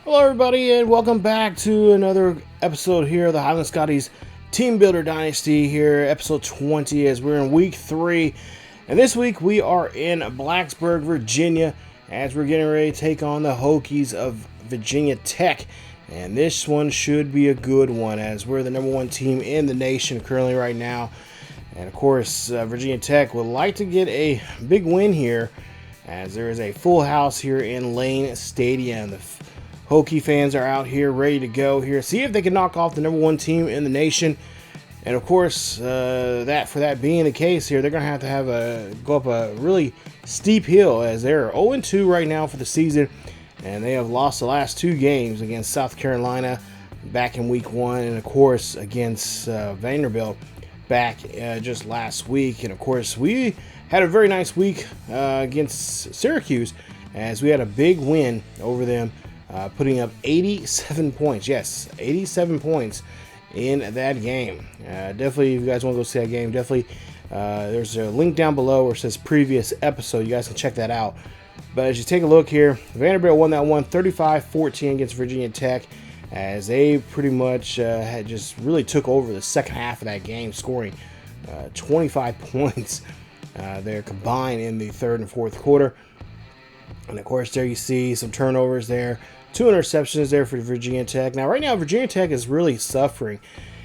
Hello everybody and welcome back to another episode here of the Highland Scotties Teambuilder Dynasty here, episode 20, as we're in week 3. And this week we are in Blacksburg, Virginia, as we're getting ready to take on the Hokies of Virginia Tech. And this one should be a good one, as we're the number 1 team in the nation currently right now. And of course, Virginia Tech would like to get a big win here, as there is a full house here in Lane Stadium. The Hokie fans are out here ready to go here, see if they can knock off the number 1 team in the nation. And of course, that being the case here, they're going to have go up a really steep hill, as they're 0-2 right now for the season, and they have lost the last 2 games against South Carolina back in week 1, and of course against Vanderbilt back just last week. And of course, we had a very nice week against Syracuse, as we had a big win over them, putting up 87 points. Yes, 87 points in that game. Definitely, if you guys want to go see that game, definitely there's a link down below where it says previous episode. You guys can check that out. But as you take a look here, Vanderbilt won that one 35-14 against Virginia Tech, as they pretty much had just really took over the second half of that game, scoring 25 points there combined in the third and fourth quarter. And of course, there you see some turnovers there, 2 interceptions there for Virginia Tech. Now, right now, Virginia Tech is really suffering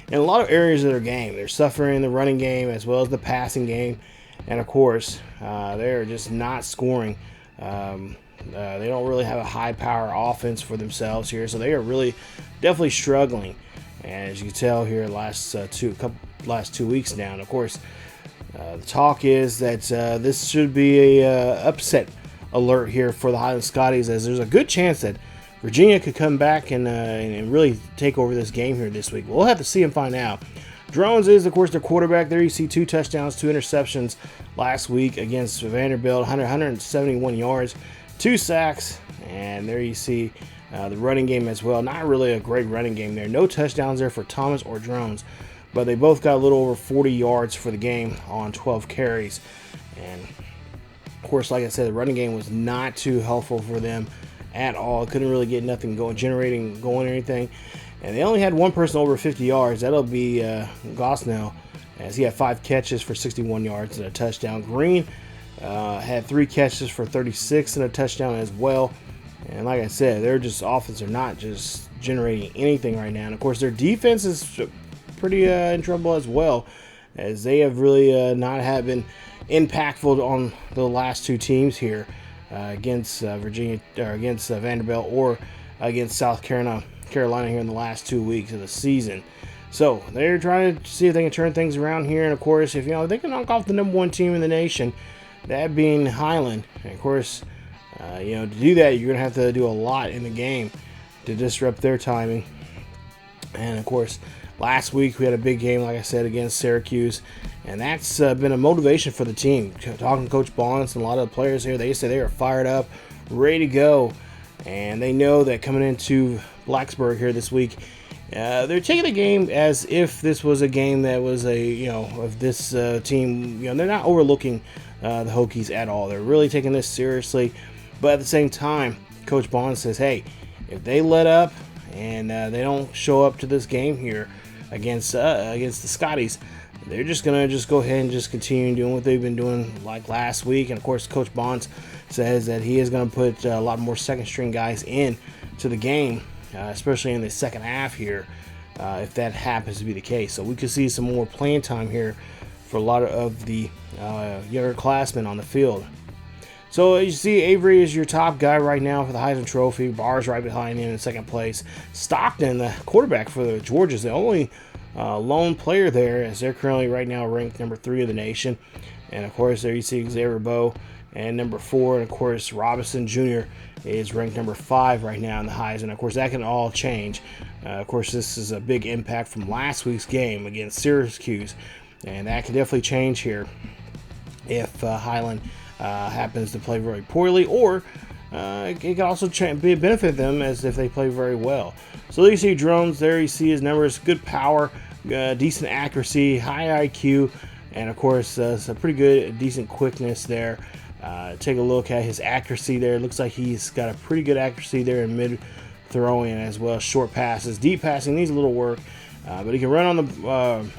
in a lot of areas of their game. They're suffering in the running game as well as the passing game. And of course, they're just not scoring. They don't really have a high power offense for themselves here, so they are really definitely struggling. And as you can tell here, last 2 weeks now. And of course, the talk is that this should be a upset alert here for the Highland Scotties, as there's a good chance that Virginia could come back and really take over this game here this week. We'll have to see and find out. Drones is, of course, their quarterback. There you see 2 touchdowns, 2 interceptions last week against Vanderbilt, 171 yards, 2 sacks, and there you see the running game as well. Not really a great running game there. No touchdowns there for Thomas or Drones, but they both got a little over 40 yards for the game on 12 carries. And of course, like I said, the running game was not too helpful for them at all. Couldn't really get nothing going, or anything. And they only had one person over 50 yards. That'll be Gosnell, as he had 5 catches for 61 yards and a touchdown. Green had 3 catches for 36 and a touchdown as well. And like I said, their just offense are not just generating anything right now. And of course, their defense is pretty in trouble as well, as they have really not have been impactful on the last 2 teams here against Vanderbilt or against South Carolina here in the last 2 weeks of the season. So they're trying to see if they can turn things around here. And of course, if they can knock off the number 1 team in the nation, that being Highland. And of course, to do that, you're gonna have to do a lot in the game to disrupt their timing. And of course, last week we had a big game, like I said, against Syracuse, and that's been a motivation for the team. Talking to Coach Bonds and a lot of the players here, they say they are fired up, ready to go, and they know that coming into Blacksburg here this week, they're taking the game as if this was a game that was of this team. They're not overlooking the Hokies at all. They're really taking this seriously, but at the same time, Coach Bonds says, hey, if they let up and they don't show up to this game here against the Scotties, they're just gonna go ahead and just continue doing what they've been doing like last week. And of course, Coach Bonds says that he is gonna put a lot more second string guys in to the game, especially in the second half here, if that happens to be the case. So we could see some more playing time here for a lot of the younger classmen on the field. So as you see, Avery is your top guy right now for the Heisman Trophy. Barr's right behind him in second place. Stockton, the quarterback for the Georgians, the only lone player there, as they're currently right now ranked number 3 of the nation. And of course, there you see Xavier Bowe and number 4. And of course, Robinson Jr. is ranked number 5 right now in the Heisman. Of course, that can all change. Of course, this is a big impact from last week's game against Syracuse, and that can definitely change here if Highland happens to play very poorly, or it can also benefit them as if they play very well. So there you see Drones. There you see his numbers: good power, decent accuracy, high IQ, and of course some pretty good, decent quickness there. Take a look at his accuracy there. It looks like he's got a pretty good accuracy there in mid throwing as well. Short passes, deep passing needs a little work, but he can run on the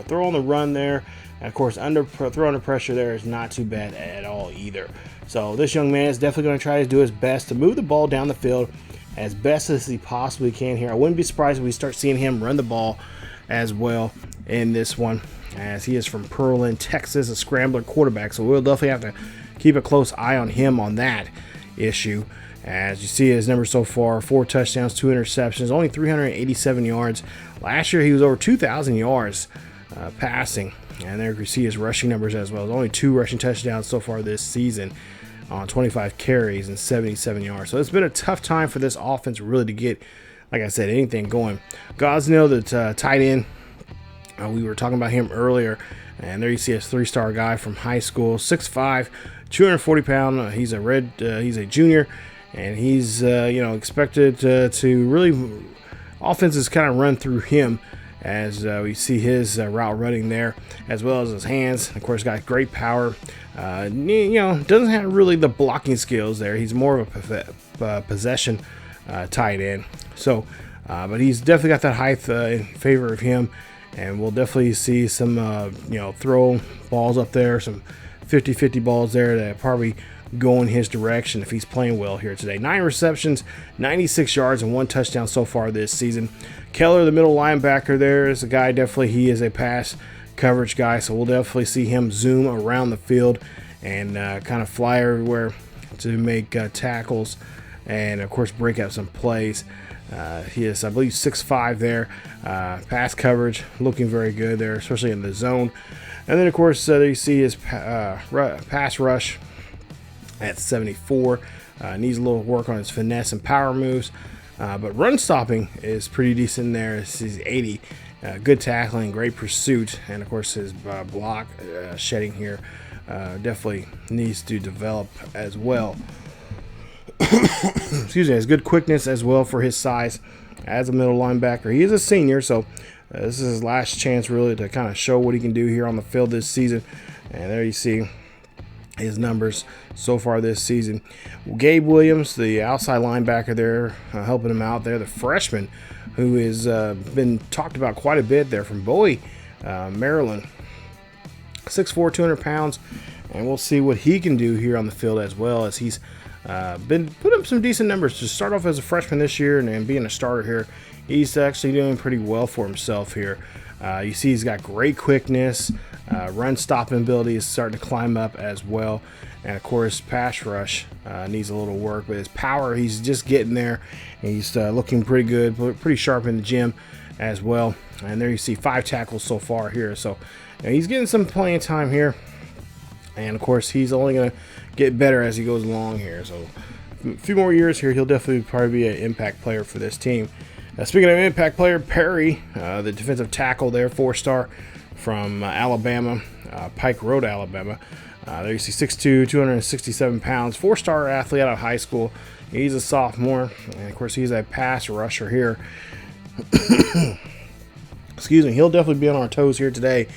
throw on the run there. And of course, throw under pressure there is not too bad at all either. So this young man is definitely going to try to do his best to move the ball down the field as best as he possibly can here. I wouldn't be surprised if we start seeing him run the ball as well in this one, as he is from Pearland, Texas, a scrambler quarterback. So we'll definitely have to keep a close eye on him on that issue. As you see his numbers so far, 4 touchdowns, 2 interceptions, only 387 yards. Last year he was over 2,000 yards passing. And there you see his rushing numbers as well. There's only 2 rushing touchdowns so far this season on 25 carries and 77 yards. So it's been a tough time for this offense really to get, like I said, anything going. Gosnell, the tight end, we were talking about him earlier. And there you see a 3-star guy from high school, 6'5", 240 pound. He's a junior, and he's expected to really offenses kind of run through him. As we see his route running there, as well as his hands. Of course, got great power. Doesn't have really the blocking skills there. He's more of a possession tight end. So, but he's definitely got that height in favor of him, and we'll definitely see some throw balls up there, some 50-50 balls there that probably go in his direction if he's playing well here today. 9 receptions, 96 yards, and 1 touchdown so far this season. Keller, the middle linebacker there, is a guy, definitely he is a pass coverage guy, so we'll definitely see him zoom around the field and kind of fly everywhere to make tackles and, of course, break out some plays. He is, I believe, 6'5" there. Pass coverage looking very good there, especially in the zone. And then, of course, there you see his pass rush at 74. Needs a little work on his finesse and power moves. But run stopping is pretty decent there. He's 80. Good tackling, great pursuit. And, of course, his block shedding here definitely needs to develop as well. Excuse me. Has good quickness as well for his size as a middle linebacker. He is a senior, so this is his last chance really to kind of show what he can do here on the field this season. And there you see his numbers so far this season. Gabe Williams, the outside linebacker there, helping him out there. The freshman who has been talked about quite a bit there from Bowie, Maryland. 6'4", 200 pounds. And we'll see what he can do here on the field as well, as he's been putting up some decent numbers to start off as a freshman this year and being a starter here. He's actually doing pretty well for himself here. You see he's got great quickness. Run stopping ability is starting to climb up as well. And, of course, pass rush needs a little work. But his power, he's just getting there. He's looking pretty good, pretty sharp in the gym as well. And there you see 5 tackles so far here. So he's getting some playing time here. And, of course, he's only going to get better as he goes along here. So a few more years here, he'll definitely probably be an impact player for this team. Speaking of impact player, Perry, the defensive tackle there, 4-star from Alabama, Pike Road, Alabama. There you see 6'2", 267 pounds, 4-star athlete out of high school. He's a sophomore, and, of course, he's a pass rusher here. Excuse me. He'll definitely be on our toes here today,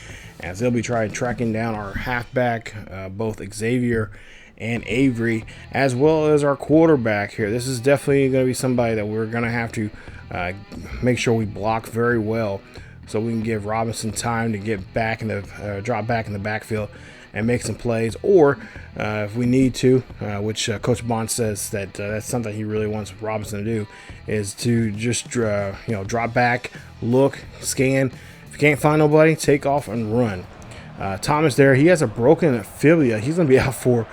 as they'll be tracking down our halfback, both Xavier and Avery, as well as our quarterback here. This is definitely going to be somebody that we're going to have to make sure we block very well, so we can give Robinson time to get back in the drop back in the backfield and make some plays, or if we need to, which Coach Bond says that that's something he really wants Robinson to do, is to just drop back, look, scan. If you can't find nobody, take off and run. Thomas there, he has a broken fibula. He's going to be out for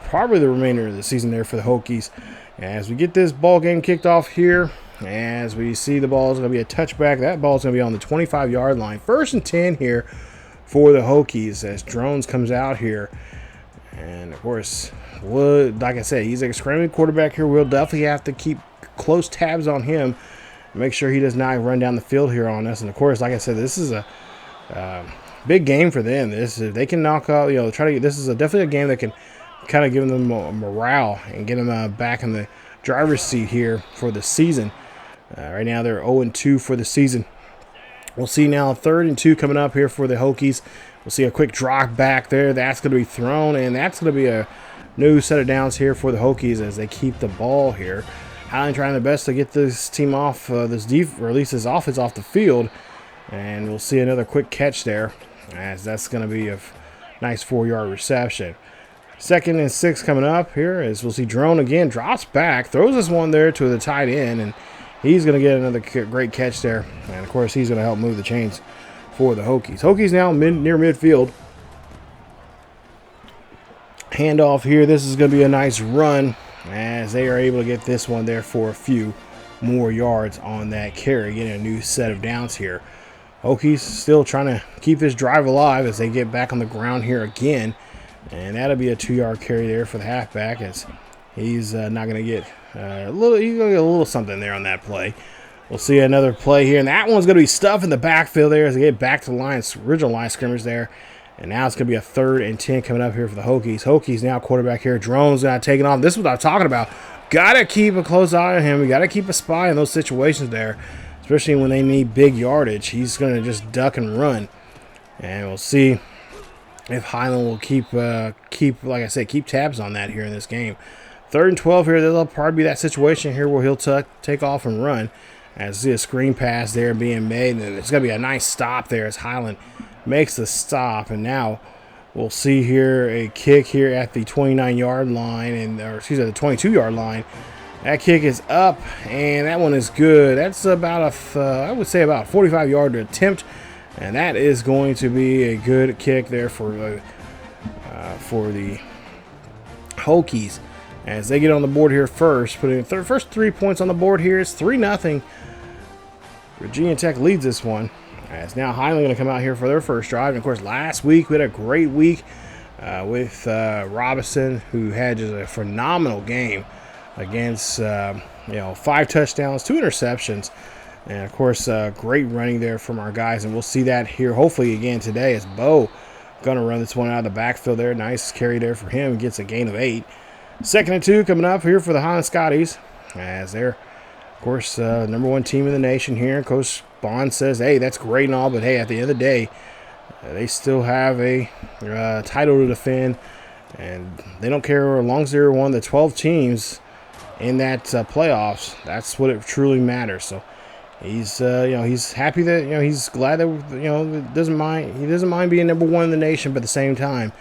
probably the remainder of the season there for the Hokies. As we get this ball game kicked off here, as we see the ball is going to be a touchback. That ball is going to be on the 25-yard line. 1st and 10 here for the Hokies as Drones comes out here. And, of course, like I said, he's a scrambling quarterback here. We'll definitely have to keep close tabs on him, make sure he does not run down the field here on us. And, of course, like I said, this is a big game for them. They can knock out, this is definitely a game that can kind of give them morale and get them back in the driver's seat here for the season. Right now they're 0-2 for the season. We'll see now 3rd and 2 coming up here for the Hokies. We'll see a quick drop back there. That's going to be thrown, and that's going to be a new set of downs here for the Hokies as they keep the ball here. Highland trying their best to get this team off or at least this offense off the field. And we'll see another quick catch there, as that's going to be a nice 4-yard reception. 2nd and 6 coming up here, as we'll see Drone again, drops back, throws this one there to the tight end, and he's going to get another great catch there. And, of course, he's going to help move the chains for the Hokies. Hokies now near midfield. Handoff here. This is going to be a nice run, as they are able to get this one there for a few more yards on that carry, getting a new set of downs here. Hokies still trying to keep this drive alive as they get back on the ground here again. And that'll be a 2-yard carry there for the halfback, as he's not going to get he's going to get a little something there on that play. We'll see another play here, and that one's going to be stuffed in the backfield there as they get back to the original line scrimmage there. And now it's going to be a 3rd and 10 coming up here for the Hokies. Hokies now quarterback here. Drone's not taking off. This is what I'm talking about. Got to keep a close eye on him. We got to keep a spy in those situations there, especially when they need big yardage. He's going to just duck and run. And we'll see if Highland will keep, like I said, keep tabs on that here in this game. 3rd and 12 here. There'll probably be that situation here where he'll take off and run. As you see a screen pass there being made. And it's going to be a nice stop there as Highland makes the stop. And now we'll see here a kick here at the 29-yard line, or excuse me, the 22-yard line. That kick is up, and that one is good. That's about I would say about a 45-yard attempt, and that is going to be a good kick there for the Hokies as they get on the board here first. Putting the first 3 points on the board here. It's 3-0. Virginia Tech leads this one. As now Highland going to come out here for their first drive. And of course, last week we had a great week with Robinson, who had just a phenomenal game against 5 touchdowns, 2 interceptions, and of course great running there from our guys. And we'll see that here hopefully again today, as Bo going to run this one out of the backfield there. Nice carry there for him. Gets a gain of 8. 2nd and 2 coming up here for the Highland Scotties, as they're of course #1 team in the nation here. Coach Bond says, hey, that's great and all, but hey, at the end of the day, they still have a title to defend, and they don't care as long as they're one of the 12 teams in that playoffs. That's what it truly matters. So he's he's happy that he's glad that doesn't mind. He doesn't mind being #1 in the nation, but at the same time,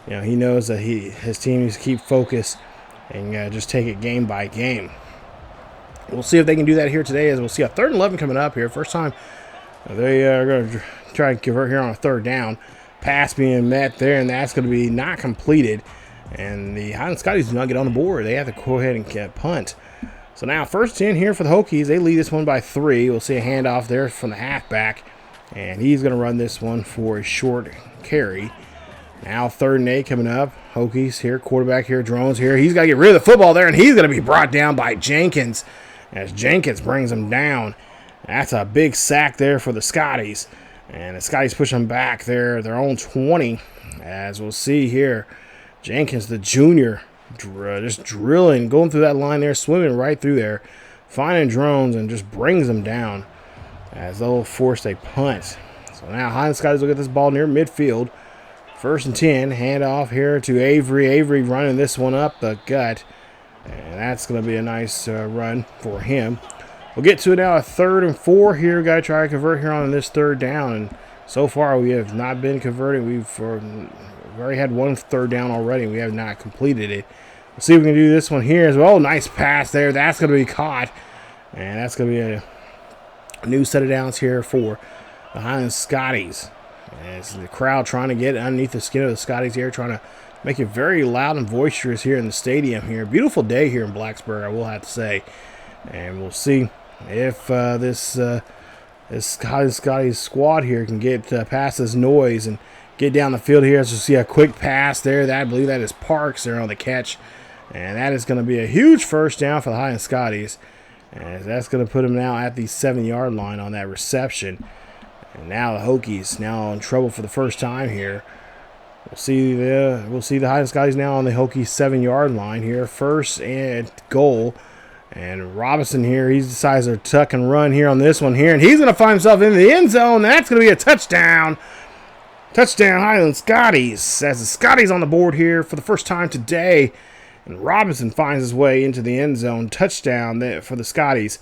he knows that his team needs to keep focused and just take it game by game. We'll see if they can do that here today, as we'll see a 3rd and 11 coming up here. First time they are going to try and convert here on a 3rd down. Pass being met there, and that's going to be not completed. And the Highland Scotties do not get on the board. They have to go ahead and punt. So now 1st and 10 here for the Hokies. They lead this one by 3. We'll see a handoff there from the halfback, and he's going to run this one for a short carry. Now 3rd and 8 coming up. Hokies here, quarterback here, Drones here. He's got to get rid of the football there, and he's going to be brought down by Jenkins, as Jenkins brings him down. That's a big sack there for the Scotties. And the Scotties push them back there, their own 20. As we'll see here, Jenkins, the junior, just drilling, going through that line there, swimming right through there, finding Drones and just brings them down as they'll force a punt. So now Highland Scotties will get this ball near midfield. 1st and 10, handoff here to Avery. Avery running this one up the gut. And that's going to be a nice run for him. We'll get to it now, a 3rd and 4 here. Got to try to convert here on this 3rd down. And so far we have not been converting. We've already had 1 3rd down already. We have not completed it. We'll see if we can do this one here as well. Nice pass there. That's going to be caught. And that's going to be a new set of downs here for the Highland Scotties. As the crowd trying to get underneath the skin of the Scotties here, trying to make it very loud and boisterous here in the stadium here. Beautiful day here in Blacksburg, I will have to say. And we'll see if this Highland Scotties squad here can get past this noise and get down the field here. As you see a quick pass there. I believe that is Parks there on the catch. And that is going to be a huge 1st down for the Highland Scotties. And that's going to put them now at the 7-yard line on that reception. And now the Hokies now in trouble for the first time here. We'll see the Highland Scotties now on the Hokies 7-yard line here. 1st and goal. And Robinson here, he decides to tuck and run here on this one here. And he's going to find himself in the end zone. That's going to be a touchdown. Touchdown Highland Scotties. As the Scotties on the board here for the first time today. And Robinson finds his way into the end zone. Touchdown there for the Scotties.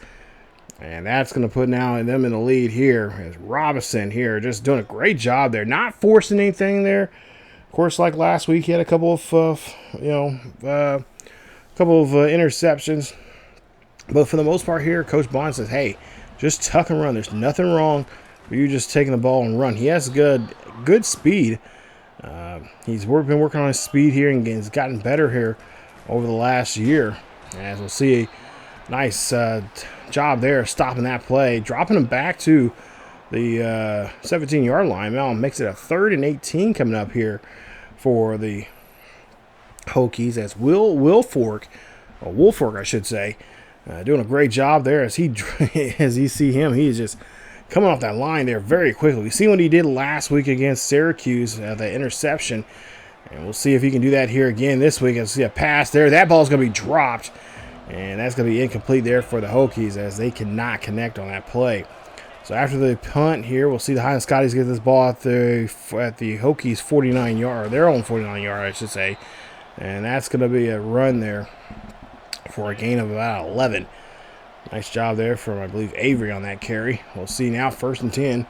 And that's going to put now them in the lead here. As Robinson here just doing a great job there. Not forcing anything there. Of course, like last week, he had a couple of, interceptions. But for the most part here, Coach Bond says, hey, just tuck and run. There's nothing wrong with you just taking the ball and run. He has good speed. He's been working on his speed here and has gotten better here over the last year. As we'll see, nice job there stopping that play, dropping him back to the 17-yard line. Now makes it a 3rd and 18 coming up here for the Hokies, as Woolfolk, I should say, doing a great job there. As you see him, he is just coming off that line there very quickly. We see what he did last week against Syracuse, the interception, and we'll see if he can do that here again this week. I see a pass there. That ball's going to be dropped, and that's going to be incomplete there for the Hokies, as they cannot connect on that play. So after the punt here, we'll see the Highland Scotties get this ball at the Hokies 49-yard, their own 49-yard, I should say. And that's going to be a run there for a gain of about 11. Nice job there from, I believe, Avery on that carry. We'll see now 1st and 10.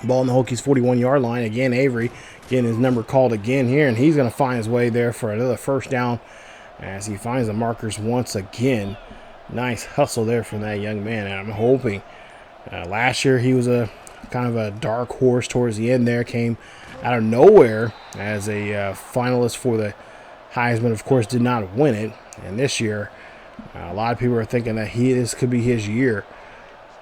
Ball on the Hokies 41-yard line. Again, Avery getting his number called again here, and he's going to find his way there for another 1st down as he finds the markers once again. Nice hustle there from that young man, and I'm hoping. Last year he was a kind of a dark horse towards the end there, came out of nowhere as a finalist for the Heisman. Of course, did not win it, and this year a lot of people are thinking that this could be his year.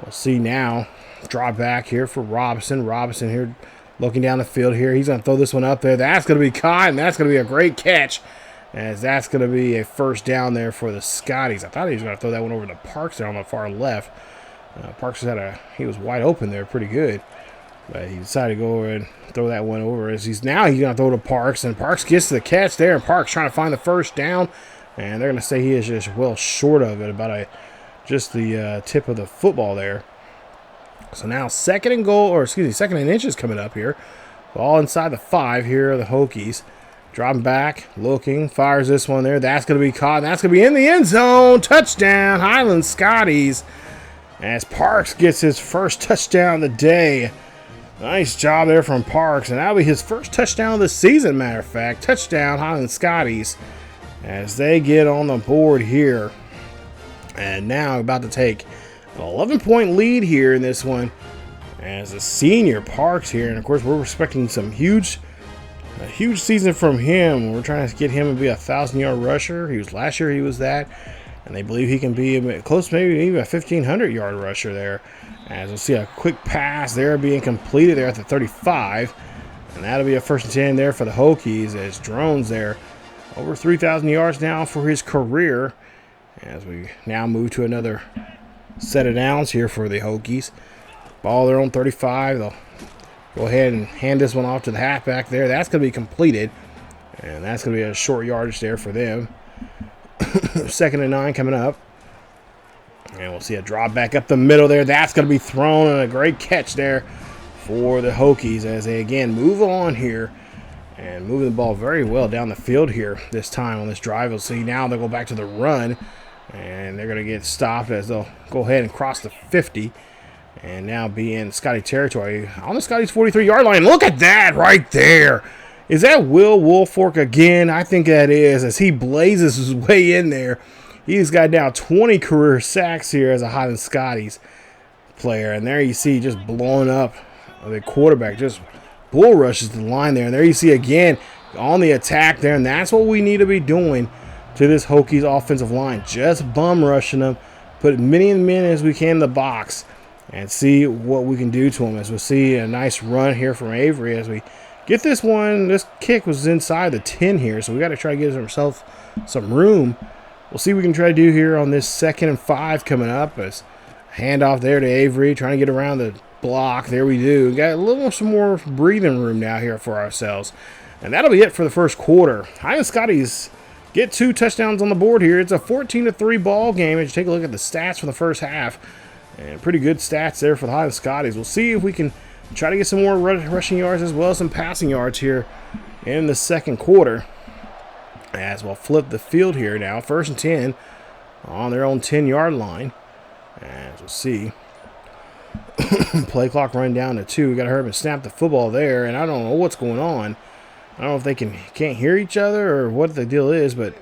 We'll see now. Draw back here for Robinson. Robinson here looking down the field here. He's going to throw this one up there. That's going to be caught, and that's going to be a great catch, as that's going to be a 1st down there for the Scotties. I thought he was going to throw that one over to Parks there on the far left. Parks he was wide open there, pretty good. But he decided to go over and throw that one over. As he's going to throw to Parks, and Parks gets to the catch there, and Parks trying to find the 1st down. And they're going to say he is just well short of it, about just the tip of the football there. So now 2nd and inches coming up here. Ball inside the 5 here, the Hokies. Dropping back, looking, fires this one there. That's going to be caught, and that's going to be in the end zone. Touchdown, Highland Scotties, as Parks gets his 1st touchdown of the day. Nice job there from Parks, and that'll be his 1st touchdown of the season, matter of fact. Touchdown, Highland Scotties, as they get on the board here. And now about to take an 11-point lead here in this one, as a senior Parks here. And, of course, we're expecting a huge season from him. We're trying to get him to be a 1,000-yard rusher. Last year he was that, and they believe he can be a bit close, maybe even a 1,500-yard rusher there. As we'll see a quick pass there being completed there at the 35, and that'll be a 1st and 10 there for the Hokies, as Drones there over 3,000 yards now for his career. As we now move to another set of downs here for the Hokies. Ball their own 35. They'll go ahead and hand this one off to the halfback there. That's going to be completed, and that's going to be a short yardage there for them. 2nd and 9 coming up. And we'll see a drop back up the middle there. That's going to be thrown, and a great catch there for the Hokies as they again move on here and moving the ball very well down the field here this time on this drive. We'll see now they'll go back to the run, and they're going to get stopped as they'll go ahead and cross the 50 and now be in Scotty territory on the Scotty's 43-yard line. Look at that right there. Is that Will Woolfolk again? I think that is, as he blazes his way in there. He's got now 20 career sacks here as a Highland Scotties player. And there you see just blowing up the quarterback, just bull rushes the line there. And there you see again on the attack there. And that's what we need to be doing to this Hokies offensive line. Just bum rushing them, put as many men as we can in the box, and see what we can do to them. As we'll see a nice run here from Avery as we get this one. This kick was inside the 10 here, so we got to try to give ourselves some room. We'll see what we can try to do here on this 2nd and 5 coming up. As handoff there to Avery, trying to get around the block. There we do. Got a little some more breathing room now here for ourselves. And that'll be it for the first quarter. Highland Scotties get 2 touchdowns on the board here. It's a 14-3 ball game as you take a look at the stats for the first half. And pretty good stats there for the Highland Scotties. We'll see if we can try to get some more rushing yards as well as some passing yards here in the second quarter. as we'll flip the field here now. 1st and 10 on their own 10-yard line. As we'll see. Play clock running down to 2. We got to hurry up and snap the football there, and I don't know what's going on. I don't know if they can't hear each other or what the deal is, but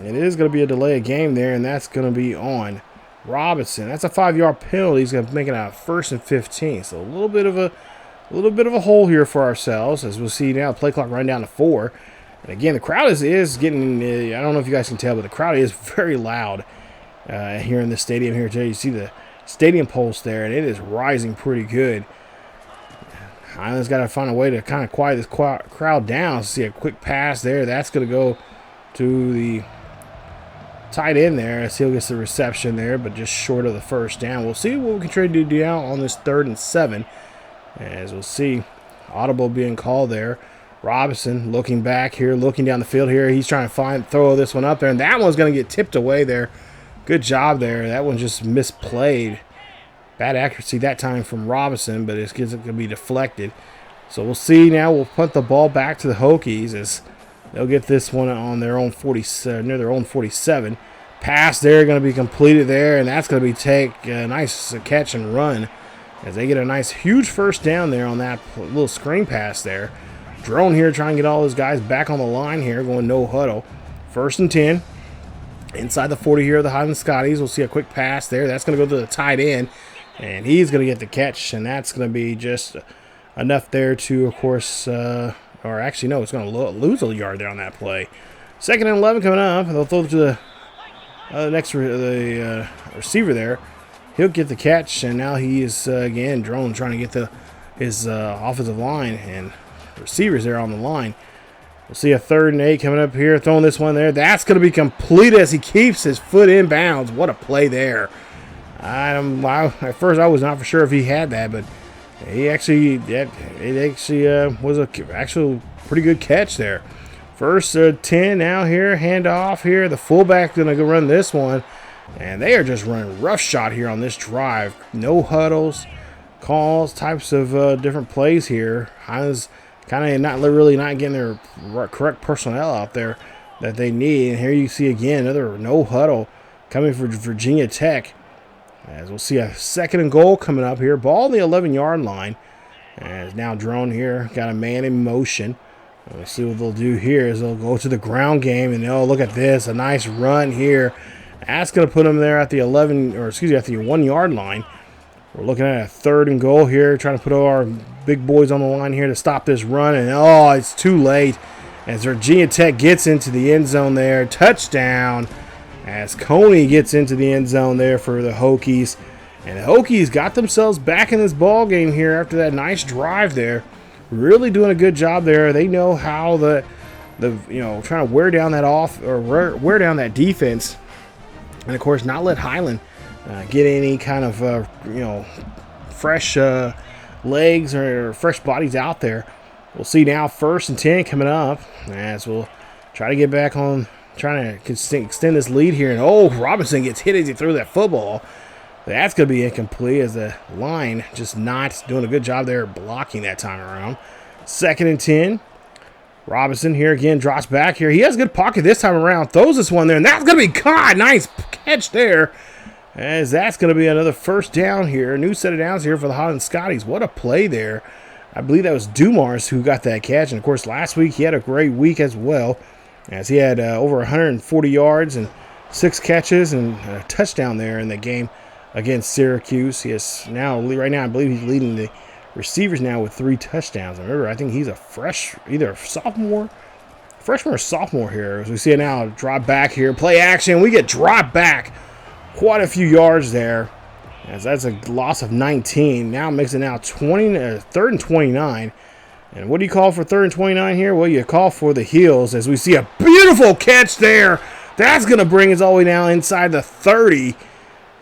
it is going to be a delay of game there, and that's going to be on Robinson. That's a 5-yard penalty. He's going to make it out 1st and 15. So a little bit of a hole here for ourselves, as we'll see now. Play clock running down to 4. And again, the crowd is getting, I don't know if you guys can tell, but the crowd is very loud here in the stadium here today. You see the stadium pulse there, and it is rising pretty good. Highland's got to find a way to kind of quiet this crowd down. See a quick pass there. That's going to go to the tight end there. As he'll get the reception there, but just short of the 1st down. We'll see what we can try to do now on this 3rd and 7. As we'll see, audible being called there. Robinson looking back here, looking down the field here. He's trying to throw this one up there, and that one's going to get tipped away there. Good job there. That one just misplayed. Bad accuracy that time from Robinson, but it's going to be deflected. So we'll see now. We'll punt the ball back to the Hokies as they'll get this one on their own 47, near their own 47. Pass there going to be completed there, and that's going to be a nice catch and run as they get a nice huge 1st down there on that little screen pass there. Drone here trying to get all those guys back on the line here, going no huddle. 1st and 10. Inside the 40 here of the Highland Scotties. We'll see a quick pass there. That's going to go to the tight end, and he's going to get the catch, and that's going to be just enough there to, of course, or actually, no, it's going to lose a yard there on that play. 2nd and 11 coming up. They'll throw it to the receiver there. He'll get the catch, and now he is, again, Drone trying to get his offensive line and receivers there on the line. We'll see a 3rd and 8 coming up here, throwing this one there. That's going to be complete as he keeps his foot in bounds. What a play there. At first, I was not for sure if he had that, but it actually was a actual pretty good catch there. 1st 10 now here, hand off here. The fullback going to go run this one, and they are just running roughshod here on this drive. No huddles, calls, types of different plays here. Highland's kind of not getting their correct personnel out there that they need. And here you see again another no huddle coming for Virginia Tech. As we'll see a 2nd and goal coming up here. Ball on the 11-yard line. As now Drone here got a man in motion. We'll see what they'll do here is they'll go to the ground game, and oh, look at this, a nice run here. That's going to put them there at the at the 1-yard line. We're looking at a 3rd and goal here, trying to put our big boys on the line here to stop this run. And, oh, it's too late as Virginia Tech gets into the end zone there. Touchdown as Coney gets into the end zone there for the Hokies. And the Hokies got themselves back in this ball game here after that nice drive there. Really doing a good job there. They know how trying to wear down wear down that defense. And, of course, not let Highland get any kind of, fresh legs or fresh bodies out there. We'll see now 1st and 10 coming up as we'll try to get back on, trying to extend this lead here. And, oh, Robinson gets hit as he threw that football. That's going to be incomplete as the line just not doing a good job there blocking that time around. 2nd and 10. Robinson here again drops back here. He has a good pocket this time around. Throws this one there, and that's going to be caught. Nice catch there. As that's going to be another 1st down here. A new set of downs here for the Highland Scotties. What a play there. I believe that was Dumars who got that catch. And, of course, last week he had a great week as well, as he had over 140 yards and 6 catches and a touchdown there in the game against Syracuse. He is now, right now, I believe he's leading the receivers now with 3 touchdowns. Remember, I think he's either a freshman or sophomore here. As we see it now, drop back here, play action. We get dropped back quite a few yards there, as that's a loss of 19. Now makes it now 3rd and 29. And what do you call for 3rd and 29 here? Well, you call for the heels, as we see a beautiful catch there. That's going to bring us all the way down inside the 30.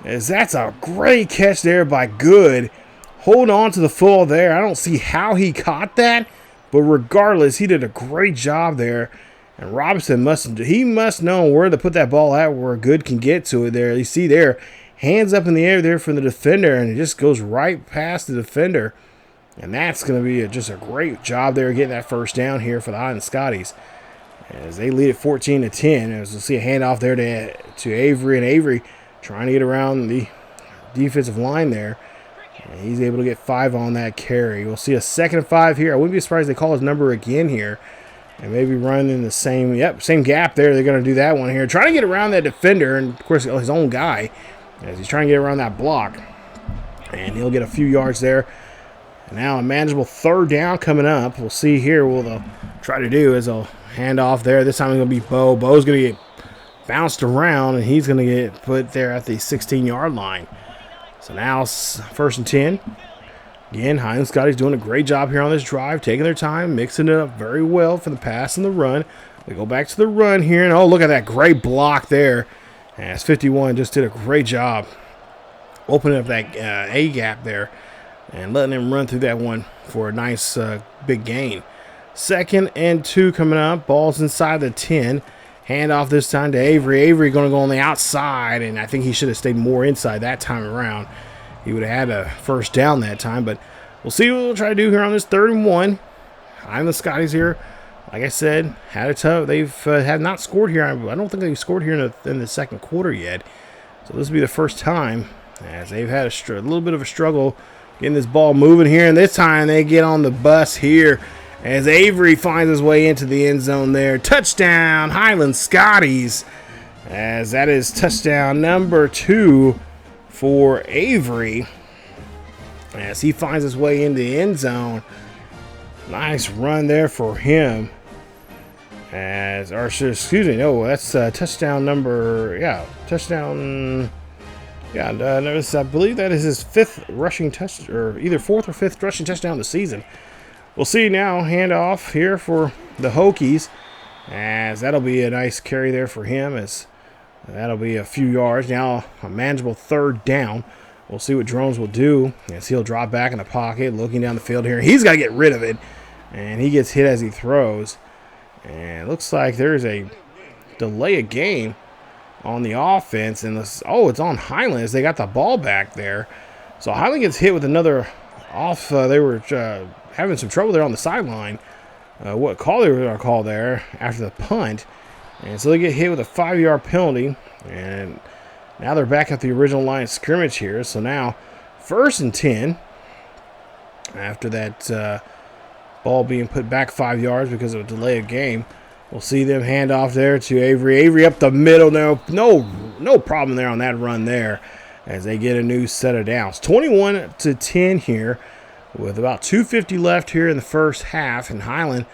As that's a great catch there by Good. Hold on to the football there. I don't see how he caught that, but regardless, he did a great job there. And Robinson must know where to put that ball at, where Good can get to it there. You see there, hands up in the air there from the defender, and it just goes right past the defender. And that's going to be just a great job there getting that 1st down here for the Highland Scotties. as they lead at 14-10. As we'll see a handoff there to Avery, and Avery trying to get around the defensive line there. And he's able to get 5 on that carry. We'll see a 2nd and 5 here. I wouldn't be surprised if they call his number again here. And maybe run in the same gap there. They're going to do that one here. Trying to get around that defender, and, of course, his own guy, as he's trying to get around that block. And he'll get a few yards there. And now a manageable 3rd down coming up. We'll see here what they'll try to do is they'll hand off there. This time it's going to be Bo. Bo's going to get bounced around, and he's going to get put there at the 16-yard line. So now 1st and 10. Again, Highland Scotties doing a great job here on this drive, taking their time, mixing it up very well for the pass and the run. They go back to the run here, and oh, look at that great block there. As 51 just did a great job opening up that A gap there and letting them run through that one for a nice big gain. 2nd and 2 coming up. Ball's inside the 10. Handoff this time to Avery. Avery going to go on the outside, and I think he should have stayed more inside that time around. He would have had a 1st down that time, but we'll see what we'll try to do here on this 3rd and 1. Highland Scotties here, like I said, had a tough. They've have not scored here. I don't think they've scored here in the 2nd quarter yet. So this will be the first time as they've had a little bit of a struggle getting this ball moving here. And this time they get on the bus here as Avery finds his way into the end zone there. Touchdown, Highland Scotties, as that is touchdown number 2 for Avery as he finds his way into the end zone. Nice run there for him. That's touchdown number, touchdown. I believe that is his 5th rushing touch, or either 4th or 5th rushing touchdown of the season. We'll see now, handoff here for the Hokies, as that'll be a nice carry there for him, as that'll be a few yards. Now a manageable 3rd down. We'll see what Drones will do as he'll drop back in the pocket, looking down the field here. He's got to get rid of it, and he gets hit as he throws. And it looks like there's a delay of game on the offense. And it's on Highland as they got the ball back there. So Highland gets hit with another off. They were having some trouble there on the sideline. What call they were going to call there after the punt. And so they get hit with a 5-yard penalty. And now they're back at the original line of scrimmage here. So now 1st and 10 after that ball being put back 5 yards because of a delay of game. We'll see them hand off there to Avery. Avery up the middle. No problem there on that run there as they get a new set of downs. 21-10 here with about 2:50 left here in the first half. And Highland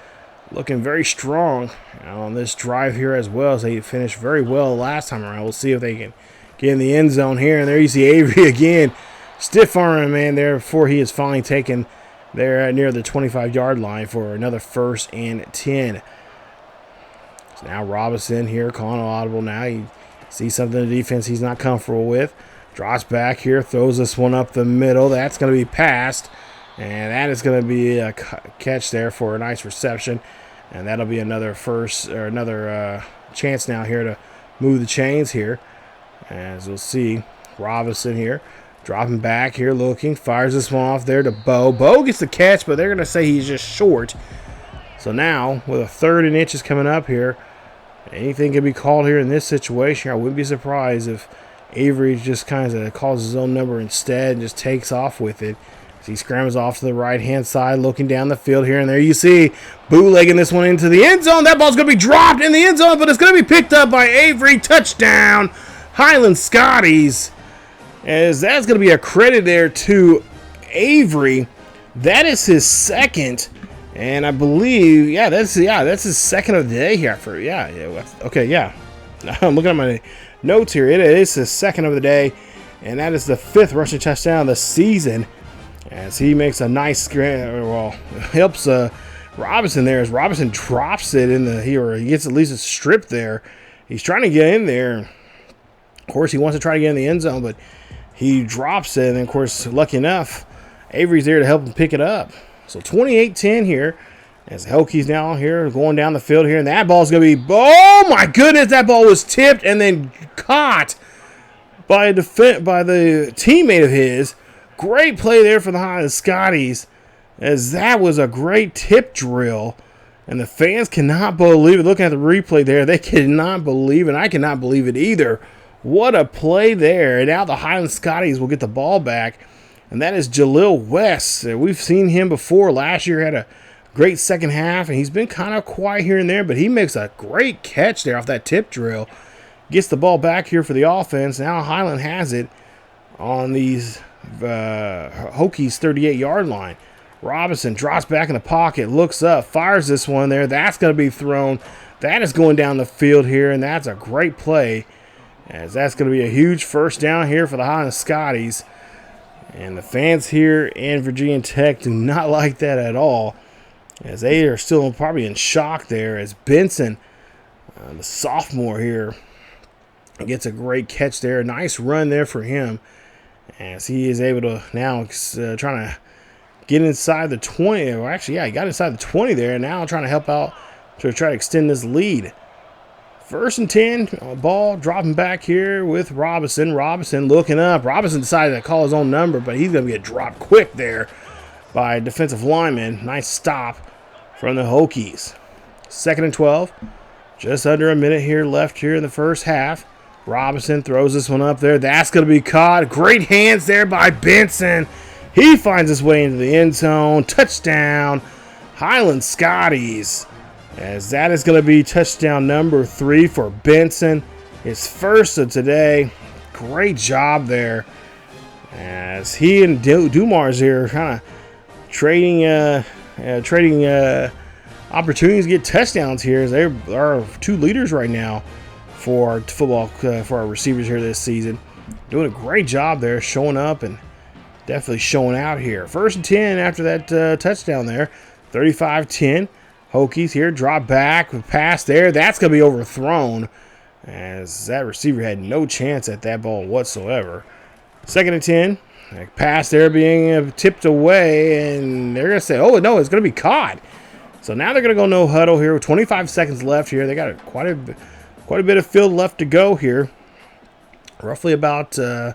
looking very strong on this drive here as well, as they finished very well last time around. We'll see if they can get in the end zone here. And there you see Avery again. Stiff arming man there before he is finally taken there near the 25-yard line for another 1st and 10. So now Robinson here calling audible now. He sees something in the defense he's not comfortable with. Drops back here, throws this one up the middle. That's going to be passed. And that is going to be a catch there for a nice reception. And that'll be another chance now here to move the chains here. As we'll see, Robinson here dropping back here, looking, fires this one off there to Bo. Bo gets the catch, but they're going to say he's just short. So now, with a 3rd and inches coming up here, anything can be called here in this situation. I wouldn't be surprised if Avery just kind of calls his own number instead and just takes off with it. He scrambles off to the right-hand side, looking down the field here, and there you see bootlegging this one into the end zone. That ball's going to be dropped in the end zone, but it's going to be picked up by Avery. Touchdown, Highland Scotties, as that's going to be a credit there to Avery. That is his 2nd, and I believe, that's his 2nd of the day here. I'm looking at my notes here. It is his 2nd of the day, and that is the 5th rushing touchdown of the season. As he makes a nice helps Robinson there as Robinson drops it he gets at least a strip there. He's trying to get in there. Of course, he wants to try to get in the end zone, but he drops it. And of course, lucky enough, Avery's there to help him pick it up. So 28-10 here as the Hokies now here going down the field here. And that ball's going to be, oh my goodness, that ball was tipped and then caught by the teammate of his. Great play there for the Highland Scotties, as that was a great tip drill. And the fans cannot believe it. Looking at the replay there, they cannot believe it. And I cannot believe it either. What a play there. And now the Highland Scotties will get the ball back. And that is Jalil West. We've seen him before. Last year had a great second half. And he's been kind of quiet here and there. But he makes a great catch there off that tip drill. Gets the ball back here for the offense. Now Highland has it on these Hokies 38-yard line. Robinson drops back in the pocket, looks up, fires this one there. That's going to be thrown. That is going down the field here, and that's a great play, as that's going to be a huge first down here for the Highland Scotties. And the fans here in Virginia Tech do not like that at all, as they are still probably in shock there, as Benson, the sophomore here, gets a great catch there. Nice run there for him, as he is able to now trying to get inside the 20. Well, actually, yeah, he got inside the 20 there, and now trying to help out to try to extend this lead. 1st and 10, ball dropping back here with Robinson. Robinson looking up. Robinson decided to call his own number, but he's going to get dropped quick there by a defensive lineman. Nice stop from the Hokies. 2nd and 12. Just under a minute here left here in the first half. Robinson throws this one up there. That's going to be caught. Great hands there by Benson. He finds his way into the end zone. Touchdown, Highland Scotties. As that is going to be touchdown number 3 for Benson. His first of today. Great job there. As he and Dumars here kind of trading opportunities to get touchdowns here. As they are 2 leaders right now for football, for our receivers here this season. Doing a great job there, showing up and definitely showing out here. 1st and 10 after that touchdown there. 35-10. Hokies here. Drop back. Pass there. That's going to be overthrown, as that receiver had no chance at that ball whatsoever. 2nd and 10. Pass there being tipped away. And they're going to say, oh, no, it's going to be caught. So now they're going to go no huddle here with 25 seconds left here. They got quite a bit of field left to go here. Roughly about... oh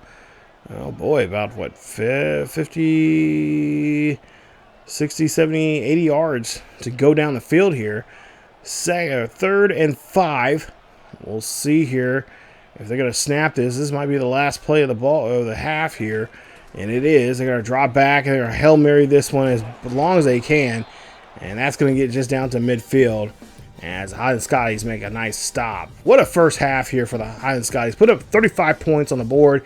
boy, about what, 50, 60, 70, 80 yards to go down the field here. 3rd and 5. We'll see here if they're going to snap this. This might be the last play of the ball, of the half here. And it is. They're going to drop back and they're going to Hail Mary this one as long as they can. And that's going to get just down to midfield, as the Highland Scotties make a nice stop. What a first half here for the Highland Scotties. Put up 35 points on the board.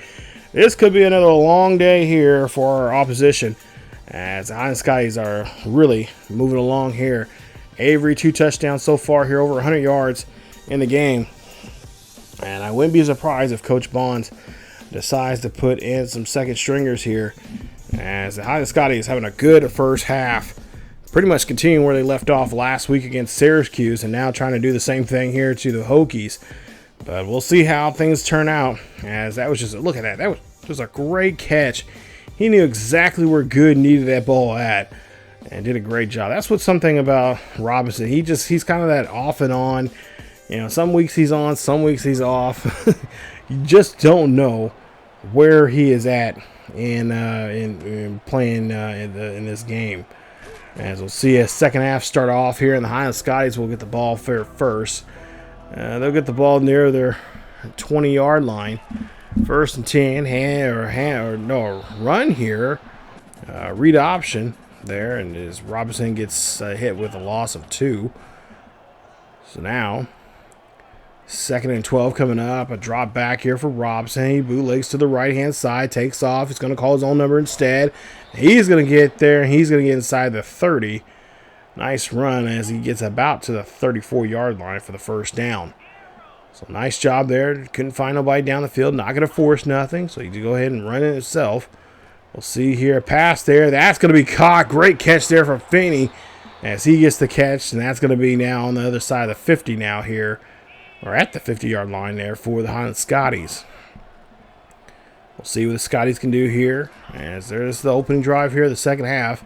This could be another long day here for our opposition, as the Highland Scotties are really moving along here. Avery, 2 touchdowns so far here, over 100 yards in the game. And I wouldn't be surprised if Coach Bonds decides to put in some second stringers here, as the Highland Scotties having a good first half. Pretty much continuing where they left off last week against Syracuse, and now trying to do the same thing here to the Hokies. But we'll see how things turn out, as that was just, look at that. That was just a great catch. He knew exactly where Good needed that ball at, and did a great job. That's what's something about Robinson. He's kind of that off and on. You know, some weeks he's on, some weeks he's off. You just don't know where he is at in playing in this game. As we'll see a second half start off here, and the Highland Scotties will get the ball first. They'll get the ball near their 20-yard line. 1st and 10, run here. Read option there, and as Robinson gets hit with a loss of 2. So now, 2nd and 12 coming up. A drop back here for Robinson. He bootlegs to the right-hand side, takes off. He's going to call his own number instead. He's going to get there, and he's going to get inside the 30. Nice run as he gets about to the 34-yard line for the first down. So nice job there. Couldn't find nobody down the field. Not going to force nothing, so you can go ahead and run it itself. We'll see here. Pass there. That's going to be caught. Great catch there from Finney as he gets the catch, and that's going to be now on the other side of the 50 now here, or at the 50-yard line there for the Highland Scotties. We'll see what the Scotties can do here, as there's the opening drive here, the second half.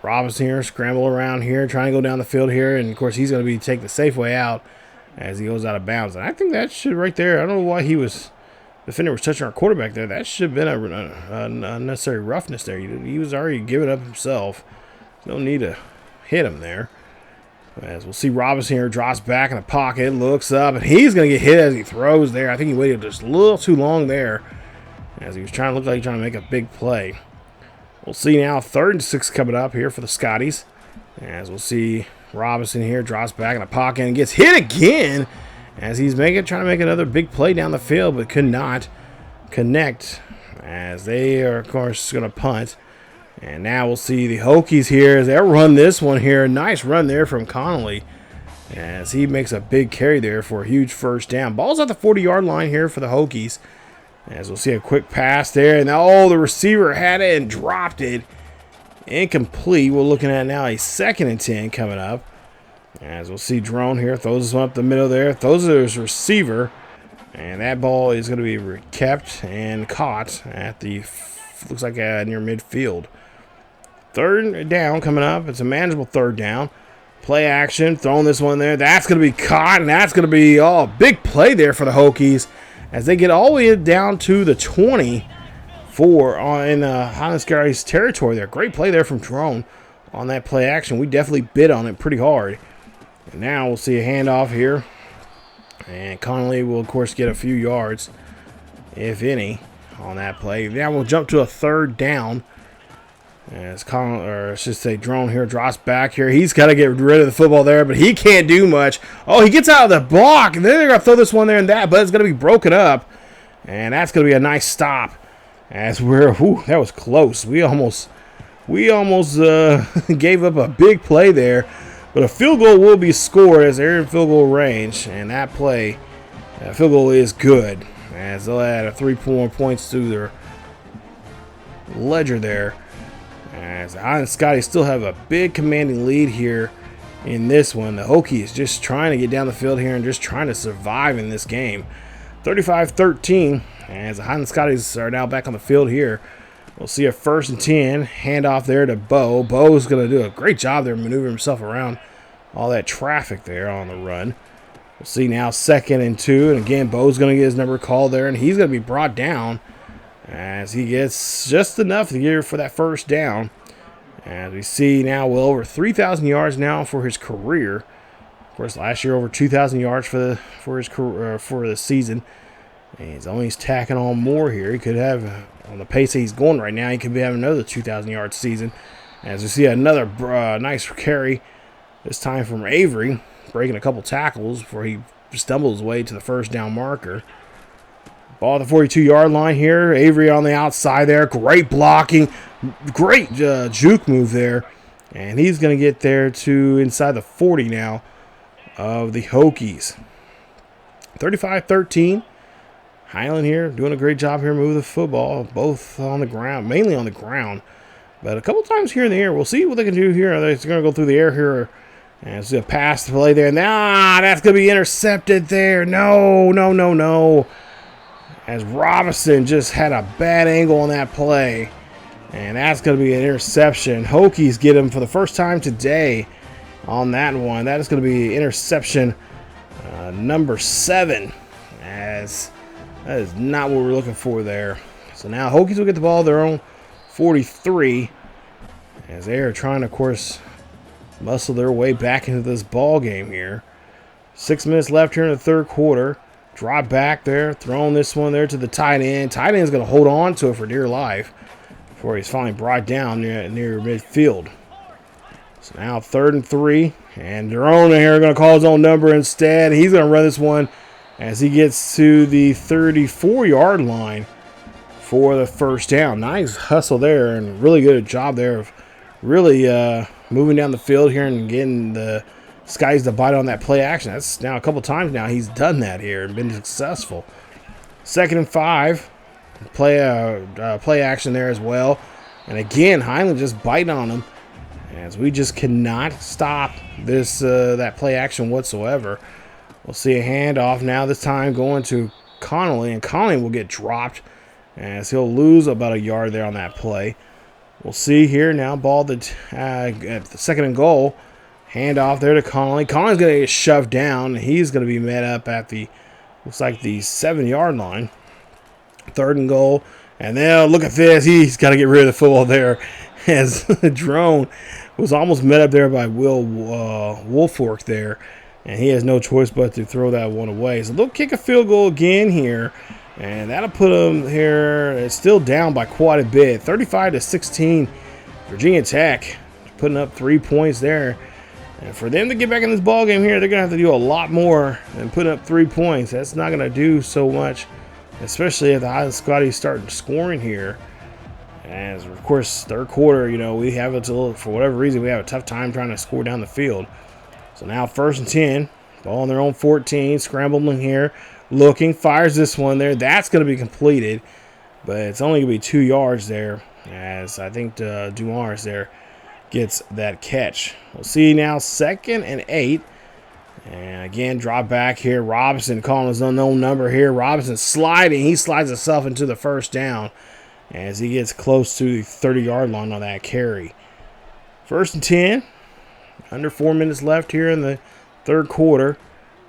Robinson here, scramble around here, trying to go down the field here, and of course he's going to be take the safe way out as he goes out of bounds. And I think that should right there, I don't know why the defender was touching our quarterback there. That should have been a unnecessary roughness there. He was already giving up himself. No need to hit him there. As we'll see Robinson here drops back in the pocket, looks up, and he's going to get hit as he throws there. I think he waited just a little too long there as he was trying to look like he's trying to make a big play. We'll see now 3rd and 6 coming up here for the Scotties. As we'll see Robinson here drops back in the pocket and gets hit again as he's trying to make another big play down the field, but could not connect as they are, of course, going to punt. And now we'll see the Hokies here as they run this one here. Nice run there from Connolly as he makes a big carry there for a huge first down. Ball's at the 40-yard line here for the Hokies. As we'll see a quick pass there. And now, the receiver had it and dropped it. Incomplete. We're looking at now a 2nd and 10 coming up. As we'll see Drone here. Throws this one up the middle there. Throws it to his receiver. And that ball is going to be kept and caught at the, looks like near midfield. 3rd down coming up. It's a manageable 3rd down. Play action. Throwing this one there. That's going to be caught. And that's going to be a big play there for the Hokies as they get all the way down to the 24 in Highland Scotties territory there. Great play there from Drone on that play action. We definitely bid on it pretty hard. And now we'll see a handoff here. And Connolly will, of course, get a few yards, if any, on that play. Now we'll jump to a 3rd down. As Drone here drops back here. He's got to get rid of the football there, but he can't do much. Oh, he gets out of the block, and then they're going to throw this one there and that, but it's going to be broken up. And that's going to be a nice stop. As that was close. We almost gave up a big play there. But a field goal will be scored as they're in field goal range. And that play, field goal is good. As they'll add 3 more points to their ledger there. As the Highland Scotties still have a big commanding lead here in this one. The Hokies just trying to get down the field here and just trying to survive in this game. 35-13 as the Highland Scotties are now back on the field here. We'll see a 1st and 10. Handoff there to Bo. Bo's going to do a great job there maneuvering himself around all that traffic there on the run. We'll see now 2nd and 2. And again, Bo's going to get his number called there. And he's going to be brought down as he gets just enough to get for that 1st down. As we see now, well over 3,000 yards now for his career. Of course, last year over 2,000 yards for his career, for the season. And he's tacking on more here. He could have, on the pace that he's going right now, he could be having another 2,000 yard season. As we see another nice carry, this time from Avery, breaking a couple tackles before he stumbles his way to the 1st down marker. Ball at the 42-yard line here. Avery on the outside there. Great blocking. Great juke move there. And he's going to get there to inside the 40 now of the Hokies. 35-13. Highland here doing a great job here moving the football. Both on the ground. Mainly on the ground. But a couple times here in the air. We'll see what they can do here. They're going to go through the air here. And it's a pass to play there. Nah, that's going to be intercepted there. No. As Robinson just had a bad angle on that play. And that's going to be an interception. Hokies get him for the first time today on that one. That is going to be interception number 7. As that is not what we're looking for there. So now Hokies will get the ball their own 43. As they are trying to, of course, muscle their way back into this ball game here. 6 minutes left here in the 3rd quarter. Drop back there, throwing this one there to the tight end. Tight end is going to hold on to it for dear life before he's finally brought down near midfield. So now 3rd and 3, and Jerome here going to call his own number instead. He's going to run this one as he gets to the 34-yard line for the 1st down. Nice hustle there, and really good job there of really moving down the field here and getting the Scotties to bite on that play action. That's now a couple times now he's done that here and been successful. 2nd and 5. Play action there as well. And again, Highland just biting on him as we just cannot stop this that play action whatsoever. We'll see a handoff now, this time going to Connolly, and Connolly will get dropped as he'll lose about a yard there on that play. We'll see here now, ball at the 2nd and goal. Handoff there to Connolly. Connolly's going to get shoved down. He's going to be met up at the, looks like the 7-yard line. 3rd and goal. And then look at this. He's got to get rid of the football there as Drone Was almost met up there by Will Wolfork there, and he has no choice but to throw that one away. So they'll kick a field goal again here, and that'll put them here. It's still down by quite a bit, 35-16. Virginia Tech putting up 3 points there. And for them to get back in this ball game here, they're going to have to do a lot more than put up 3 points. That's not going to do so much, especially if the Highland Scotties start scoring here. As, of course, third quarter, you know, we have it for whatever reason, we have a tough time trying to score down the field. So now 1st and 10, ball on their own 14, scrambling here, looking, fires this one there. That's going to be completed, but it's only going to be 2 yards there, as I think Dumars there gets that catch. We'll see now 2nd and 8. And again, drop back here. Robinson calling his unknown number here. Robinson sliding. He slides himself into the first down as he gets close to the 30-yard line on that carry. 1st and 10. Under 4 minutes left here in the third quarter.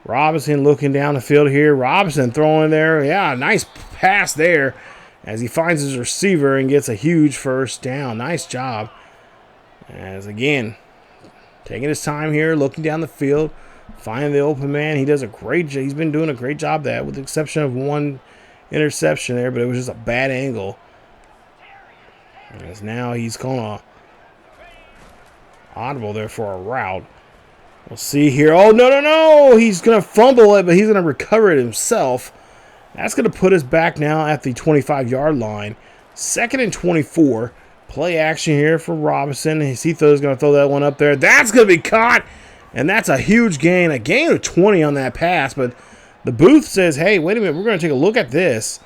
Robinson looking down the field here. Robinson throwing there. Yeah, nice pass there as he finds his receiver and gets a huge first down. Nice job. As again, taking his time here, looking down the field, finding the open man. He does a great job. He's been doing a great job that, with the exception of one interception there, but it was just a bad angle. As now he's calling a audible there for a route. We'll see here. Oh, no. He's going to fumble it, but he's going to recover it himself. That's going to put us back now at the 25-yard line. 2nd and 24. Play action here for Robinson. Heathrow going to throw that one up there. That's going to be caught, and that's a huge gain. A gain of 20 on that pass, but the booth says, hey, wait a minute. We're going to take a look at this,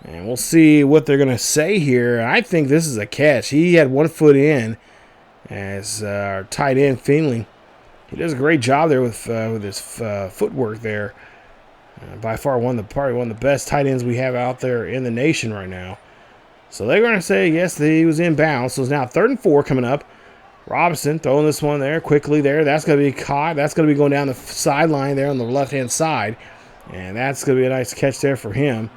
and we'll see what they're going to say here. I think this is a catch. He had 1 foot in as our tight end, Finley. He does a great job there with his footwork there. By far probably one of the best tight ends we have out there in the nation right now. So they're going to say, yes, he was inbounds. So it's now 3rd and 4 coming up. Robinson throwing this one there quickly there. That's going to be caught. That's going to be going down the sideline there on the left-hand side. And that's going to be a nice catch there for him,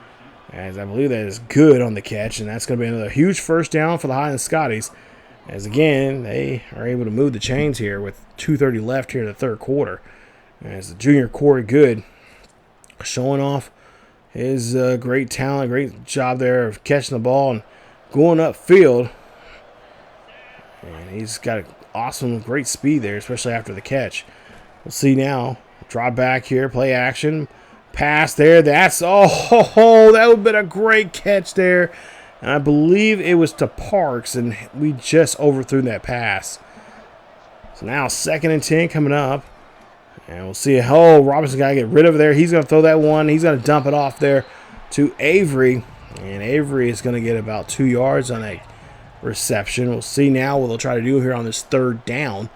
as I believe that is good on the catch. And that's going to be another huge first down for the Highland Scotties. As, again, they are able to move the chains here with 2:30 left here in the third quarter. As the junior Corey Good showing off his great talent, great job there of catching the ball and going upfield. And he's got awesome, great speed there, especially after the catch. We'll see now. Drop back here, play action. Pass there. That would have been a great catch there. And I believe it was to Parks, and we just overthrew that pass. So now 2nd and 10 coming up. And we'll see. Oh, Robinson got to get rid of it there. He's going to throw that one. He's going to dump it off there to Avery. And Avery is going to get about 2 yards on that reception. We'll see now what they'll try to do here on this 3rd down.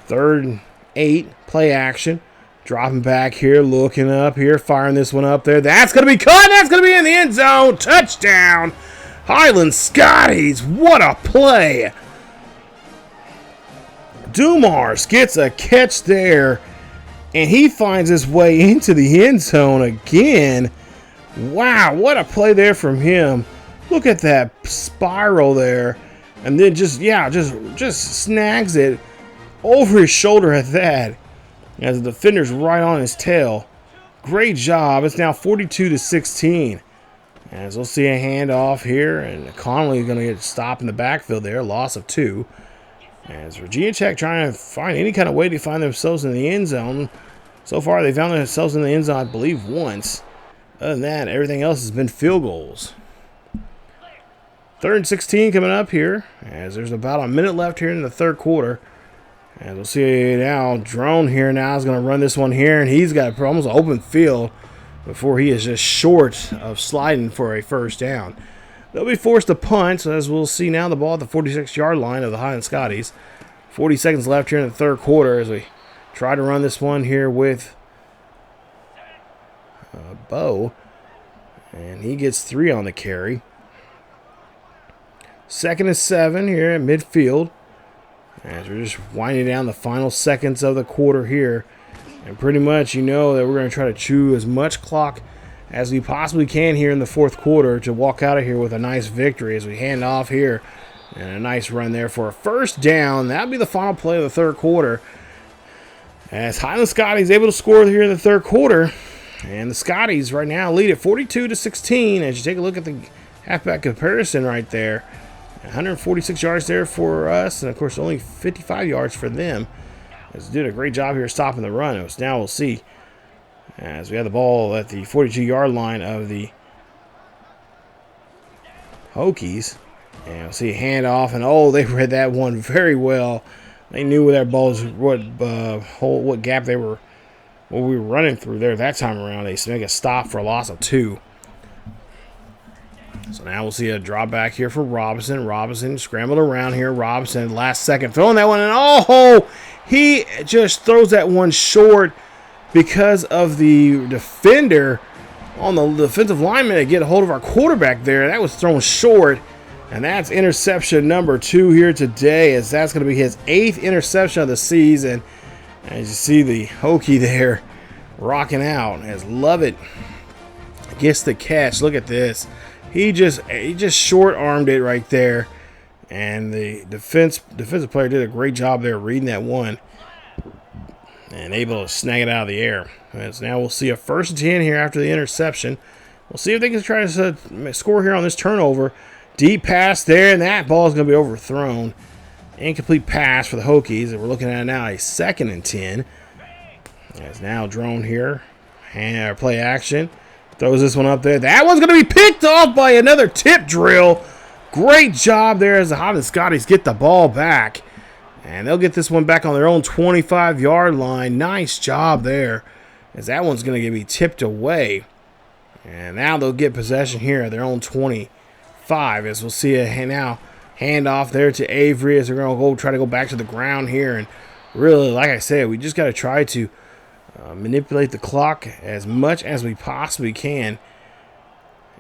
3rd and 8. Play action. Dropping back here. Looking up here. Firing this one up there. That's going to be caught. That's going to be in the end zone. Touchdown. Highland Scotties. What a play. Dumars gets a catch there. And he finds his way into the end zone again. Wow, what a play there from him. Look at that spiral there. And then just snags it over his shoulder at that. As the defender's right on his tail. Great job. It's now 42-16. As we'll see a handoff here. And Connolly is going to get stopped in the backfield there. Loss of 2. As Virginia Tech trying to find any kind of way to find themselves in the end zone. So far, they found themselves in the end zone, I believe, once. Other than that, everything else has been field goals. 3rd and 16 coming up here. As there's about a minute left here in the third quarter. As we'll see now, Drone here now is going to run this one here. And he's got almost an open field before he is just short of sliding for a first down. They'll be forced to punt, as we'll see now the ball at the 46-yard line of the Highland Scotties. 40 seconds left here in the third quarter as we try to run this one here with Bo. And he gets 3 on the carry. 2nd and 7 here at midfield. As we're just winding down the final seconds of the quarter here. And pretty much you know that we're going to try to chew as much clock as we possibly can here in the fourth quarter to walk out of here with a nice victory as we hand off here And a nice run there for a first down. That'll be the final play of the third quarter. As Highland Scotties able to score here in the third quarter. And the Scotties right now lead at 42-16. As you take a look at the halfback comparison right there. 146 yards there for us. And, of course, only 55 yards for them. As they did a great job here stopping the run. Now we'll see. As we have the ball at the 42-yard line of the Hokies. And we'll see a handoff. And, oh, they read that one very well. They knew where that ball was, what gap they were, what we were running through there that time around. They make a stop for a loss of 2. So now we'll see a drop back here for Robinson. Robinson scrambled around here. Robinson, last second, throwing that one. And oh, he just throws that one short because of the defender on the defensive lineman to get a hold of our quarterback there. That was thrown short. And that's interception number 2 here today, as that's going to be his 8th interception of the season. As you see the Hokie there rocking out, as Lovett gets the catch. Look at this. He just short-armed it right there. And the defensive player did a great job there reading that one and able to snag it out of the air. As now we'll see a 1st and 10 here after the interception. We'll see if they can try to score here on this turnover. Deep pass there, and that ball is going to be overthrown. Incomplete pass for the Hokies. And we're looking at now a 2nd and 10. As now drone here. And play action. Throws this one up there. That one's going to be picked off by another tip drill. Great job there as the Highland Scotties get the ball back. And they'll get this one back on their own 25-yard line. Nice job there, as that one's going to be tipped away. And now they'll get possession here at their own 25, as we'll see a now handoff there to Avery, as they're going to try to go back to the ground here. And really, like I said, we just got to try to manipulate the clock as much as we possibly can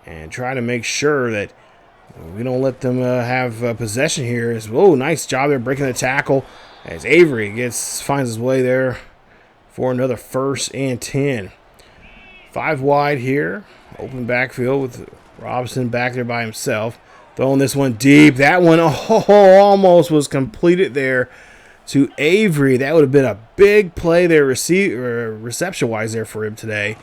and try to make sure that we don't let them have possession here. Oh, nice job there breaking the tackle, as Avery finds his way there for another 1st and 10. 5 wide here. Open backfield with Robinson back there by himself. Throwing this one deep. That one almost was completed there to Avery. That would have been a big play there reception-wise there for him today.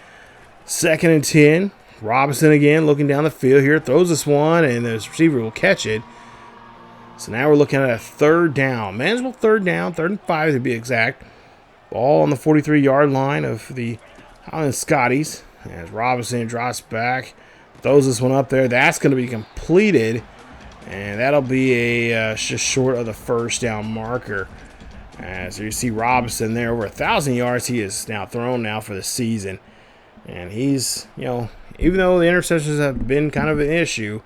2nd and 10. Robinson again looking down the field here. Throws this one, and the receiver will catch it. So now we're looking at a 3rd down. Manageable 3rd down. 3rd and 5 to be exact. Ball on the 43-yard line of the Highland Scotties. As Robinson drops back. Throws this one up there. That's going to be completed. And that'll be just short of the 1st down marker. So you see Robinson there over 1,000 yards. He is now thrown now for the season. And he's, even though the interceptions have been kind of an issue,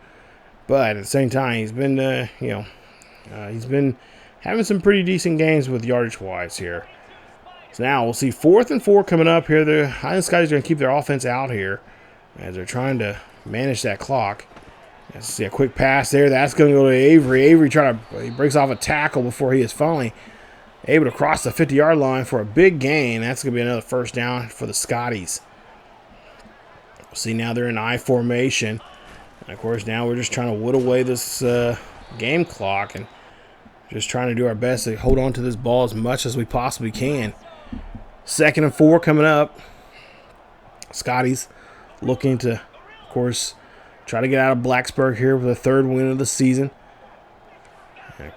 but at the same time, he's been, he's been having some pretty decent games with yardage-wise here. So now we'll see 4th and 4 coming up here. The Highland Scotties are going to keep their offense out here as they're trying to manage that clock. Let's see a quick pass there. That's going to go to Avery. Avery he breaks off a tackle before he is finally able to cross the 50-yard line for a big gain. That's going to be another 1st down for the Scotties. See, now they're in I formation. And of course, now we're just trying to whittle away this game clock and just trying to do our best to hold on to this ball as much as we possibly can. 2nd and 4 coming up. Scotties looking to, of course, try to get out of Blacksburg here with a 3rd win of the season.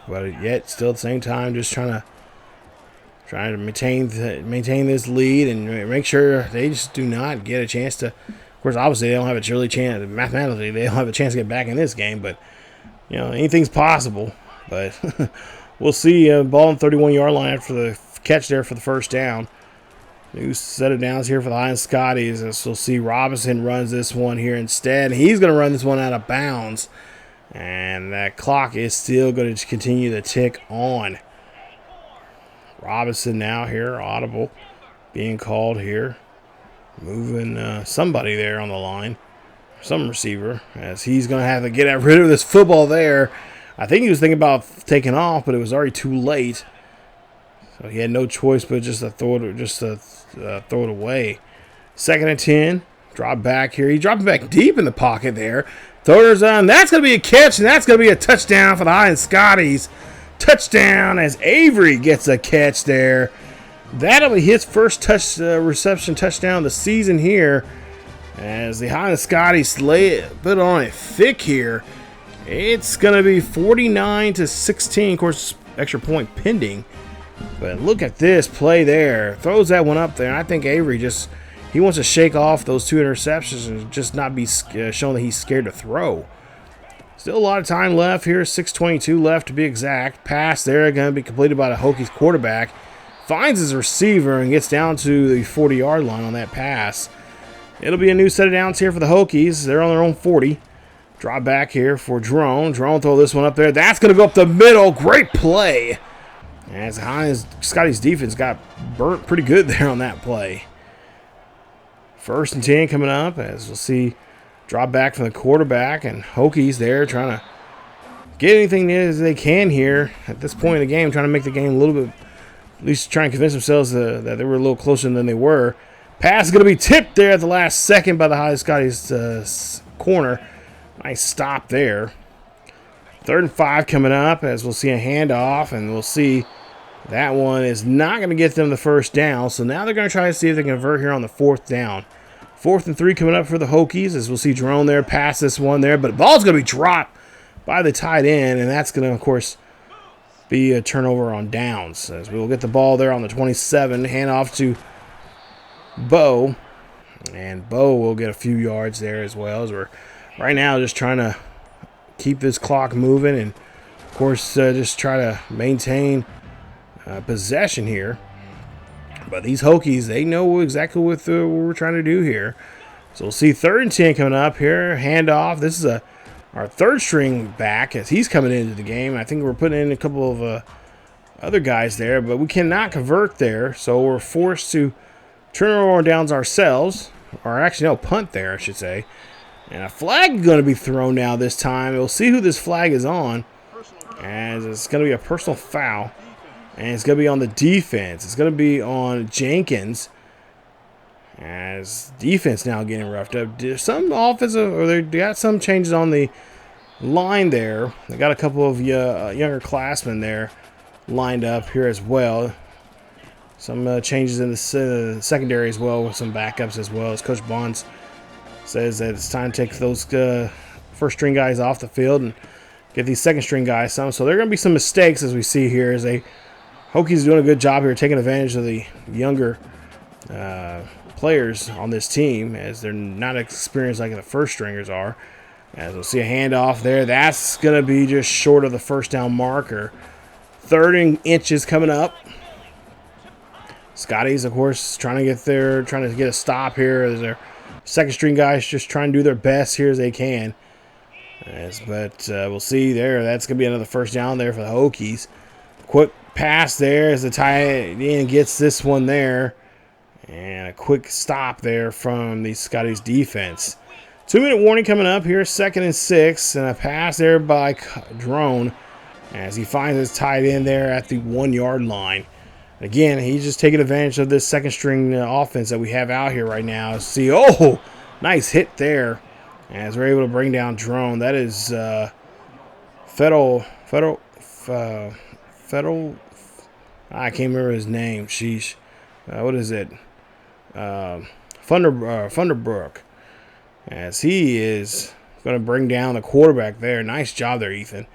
But yet, still at the same time, just trying to maintain this lead and make sure they just do not get a chance to. Of course, obviously they don't have a really chance. Mathematically, they don't have a chance to get back in this game. But anything's possible. But we'll see. Ball on 31-yard line after the catch there for the 1st down. New set of downs here for the Highland Scotties. As we'll see, Robinson runs this one here instead. He's going to run this one out of bounds. And that clock is still going to continue to tick on. Robinson now here, audible, being called here. Moving somebody there on the line. Some receiver, as he's going to have to get rid of this football there. I think he was thinking about taking off, but it was already too late. So he had no choice but just to throw it away. 2nd and 10. Drop back here. He dropped back deep in the pocket there. Throwers on. That's going to be a catch, and that's going to be a touchdown for the Highland Scotties. Touchdown as Avery gets a catch there. That'll be his first reception touchdown of the season here. As the Highland Scotties put on it thick here. It's going to be 49-16. Of course, extra point pending. But look at this play there. Throws that one up there. And I think Avery he wants to shake off those 2 interceptions and just not be shown that he's scared to throw. Still a lot of time left here. 6:22 left to be exact. Pass there going to be completed by the Hokies quarterback. Finds his receiver and gets down to the 40-yard line on that pass. It'll be a new set of downs here for the Hokies. They're on their own 40. Drop back here for Drone. Drone throw this one up there. That's going to go up the middle. Great play. As Highland Scotties defense got burnt pretty good there on that play. 1st and 10 coming up, as we'll see drop back from the quarterback, and Hokies there trying to get anything as they can here at this point in the game, trying to make the game a little bit, at least trying to convince themselves that they were a little closer than they were. Pass is going to be tipped there at the last second by the Highland Scotties corner. Nice stop there. 3rd and 5 coming up, as we'll see a handoff, and we'll see that one is not going to get them the first down. So now they're going to try to see if they can convert here on the 4th down. 4th and 3 coming up for the Hokies, as we'll see Jerome there pass this one there. But the ball's going to be dropped by the tight end, and that's going to, of course, be a turnover on downs. As we will get the ball there on the 27, hand off to Bo. And Bo will get a few yards there as well, as we're right now just trying to keep this clock moving and, of course, just try to maintain possession here. But these Hokies, they know exactly what we're trying to do here. So we'll see 3rd and 10 coming up here. Handoff. This is our 3rd string back as he's coming into the game. I think we're putting in a couple of other guys there, but we cannot convert there. So we're forced to turn our downs ourselves. Or actually, no, punt there, I should say. And a flag is going to be thrown now this time. We'll see who this flag is on, as it's going to be a personal foul. And it's going to be on the defense. It's going to be on Jenkins. As defense now getting roughed up. Some offensive, or they got some changes on the line there. They got a couple of younger classmen there lined up here as well. Some changes in the secondary as well, with some backups as well. As Coach Bonds says that it's time to take those 1st string guys off the field and get these 2nd string guys some. So there are going to be some mistakes as we see here, as Hokies doing a good job here taking advantage of the younger players on this team, as they're not experienced like the 1st stringers are. As we'll see a handoff there. That's going to be just short of the 1st down marker. 3rd and inches coming up. Scotties, of course, trying to get a stop here. As their 2nd string guys just trying to do their best here as they can. But we'll see there. That's going to be another 1st down there for the Hokies. Quick pass there as the tight end gets this one there. And a quick stop there from the Scotties defense. 2-minute warning coming up here. 2nd and 6. And a pass there by Drone as he finds his tight end there at the 1-yard line. Again, he's just taking advantage of this 2nd string offense that we have out here right now. See, oh, nice hit there as we're able to bring down Drone. That is Federal. I can't remember his name. Sheesh. What is it? Funderbrook. As he is going to bring down the quarterback there. Nice job there, Ethan.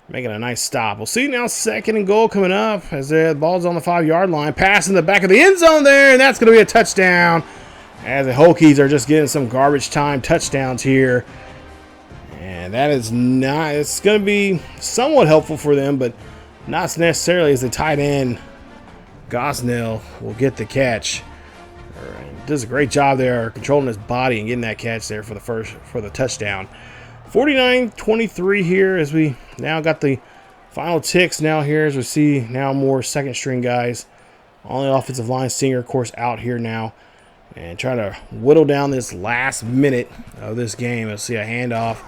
Making a nice stop. We'll see now 2nd and goal coming up as the ball's on the 5-yard line. Pass in the back of the end zone there, and that's going to be a touchdown. As the Hokies are just getting some garbage time touchdowns here. And that is not, it's going to be somewhat helpful for them, but not necessarily, as the tight end, Gosnell, will get the catch. Does a great job there controlling his body and getting that catch there for the touchdown. 49-23 here, as we now got the final ticks now here, as we see now more 2nd string guys on the offensive line. Singer, of course, out here now, and try to whittle down this last minute of this game. Let's see a handoff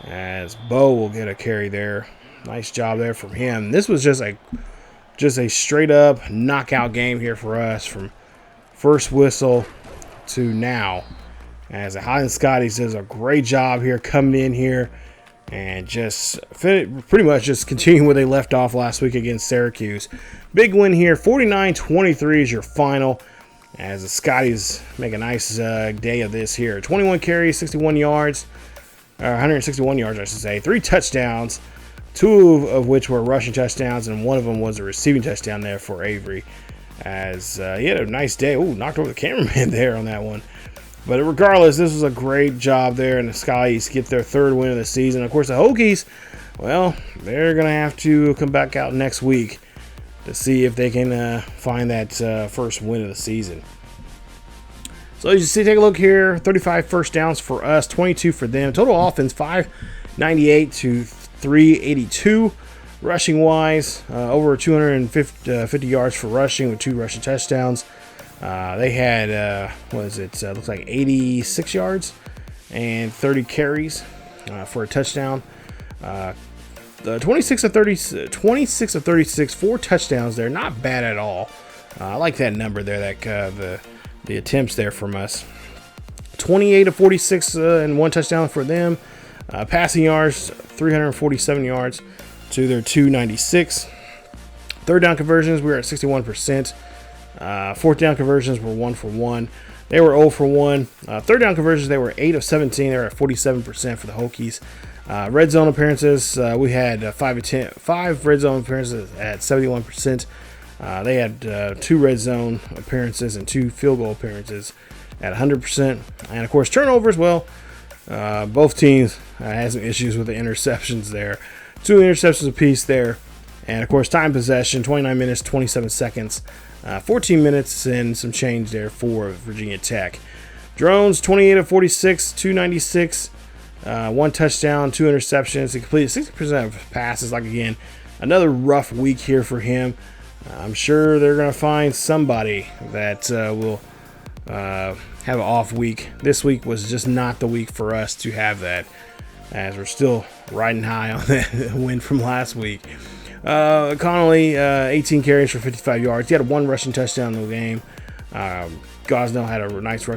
as Bo will get a carry there. Nice job there from him. This was just a straight up knockout game here for us from first whistle to now. as the Highland Scotties does a great job here coming in here and just pretty much just continuing where they left off last week against Syracuse. Big win here, 49-23 is your final, as the Scotties make a nice day of this here. 21 carries, 61 yards, 161 yards, I should say. 3 touchdowns, 2 of which were rushing touchdowns, and 1 of them was a receiving touchdown there for Avery. As he had a nice day. Ooh, knocked over the cameraman there on that one. But regardless, this was a great job there, and the Scotties get their 3rd win of the season. Of course, the Hokies, well, they're going to have to come back out next week to see if they can find that first win of the season. So as you see, take a look here, 35 first downs for us, 22 for them. Total offense, 598 to 382. Rushing wise, over 250 yards for rushing with 2 rushing touchdowns. They had, looks like 86 yards and 30 carries for a touchdown. 26 of 36, 4 touchdowns there. Not bad at all. I like that number there, that the attempts there from us. 28 of 46 and 1 touchdown for them. Passing yards, 347 yards to their 296. 3rd down conversions, we were at 61%. 4th down conversions were 1 for 1. They were 0 for 1. 3rd down conversions, they were 8 of 17. They were at 47% for the Hokies. Red zone appearances, we had 5 red zone appearances at 71%. They had 2 red zone appearances and 2 field goal appearances at 100%. And of course, turnovers, well, both teams had some issues with the interceptions there. 2 interceptions apiece there. And of course, time possession, 29 minutes, 27 seconds. 14 minutes and some change there for Virginia Tech. Drones, 28 of 46, 296. 1 touchdown, 2 interceptions. He completed 60% of passes. Like, again, another rough week here for him. I'm sure they're going to find somebody that will have an off week. This week was just not the week for us to have that, as we're still riding high on that win from last week. Connolly, 18 carries for 55 yards. He had 1 rushing touchdown in the game. Gosnell had a nice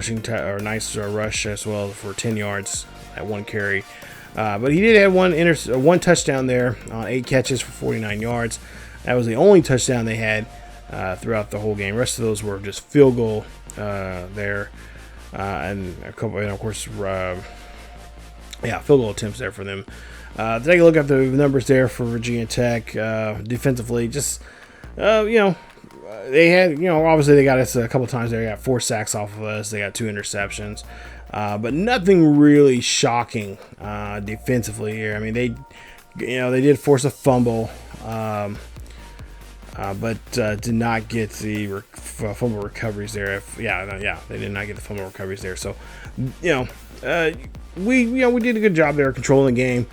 rush as well for 10 yards at 1 carry. But he did have one touchdown there on 8 catches for 49 yards. That was the only touchdown they had throughout the whole game. The rest of those were just field goal there, and a couple, and of course, field goal attempts there for them. Take a look at the numbers there for Virginia Tech defensively. Just they had, obviously they got us a couple times there. They got 4 sacks off of us. They got 2 interceptions, but nothing really shocking defensively here. I mean, they did force a fumble, but did not get the fumble recoveries there. They did not get the fumble recoveries there. So, we did a good job there controlling the game,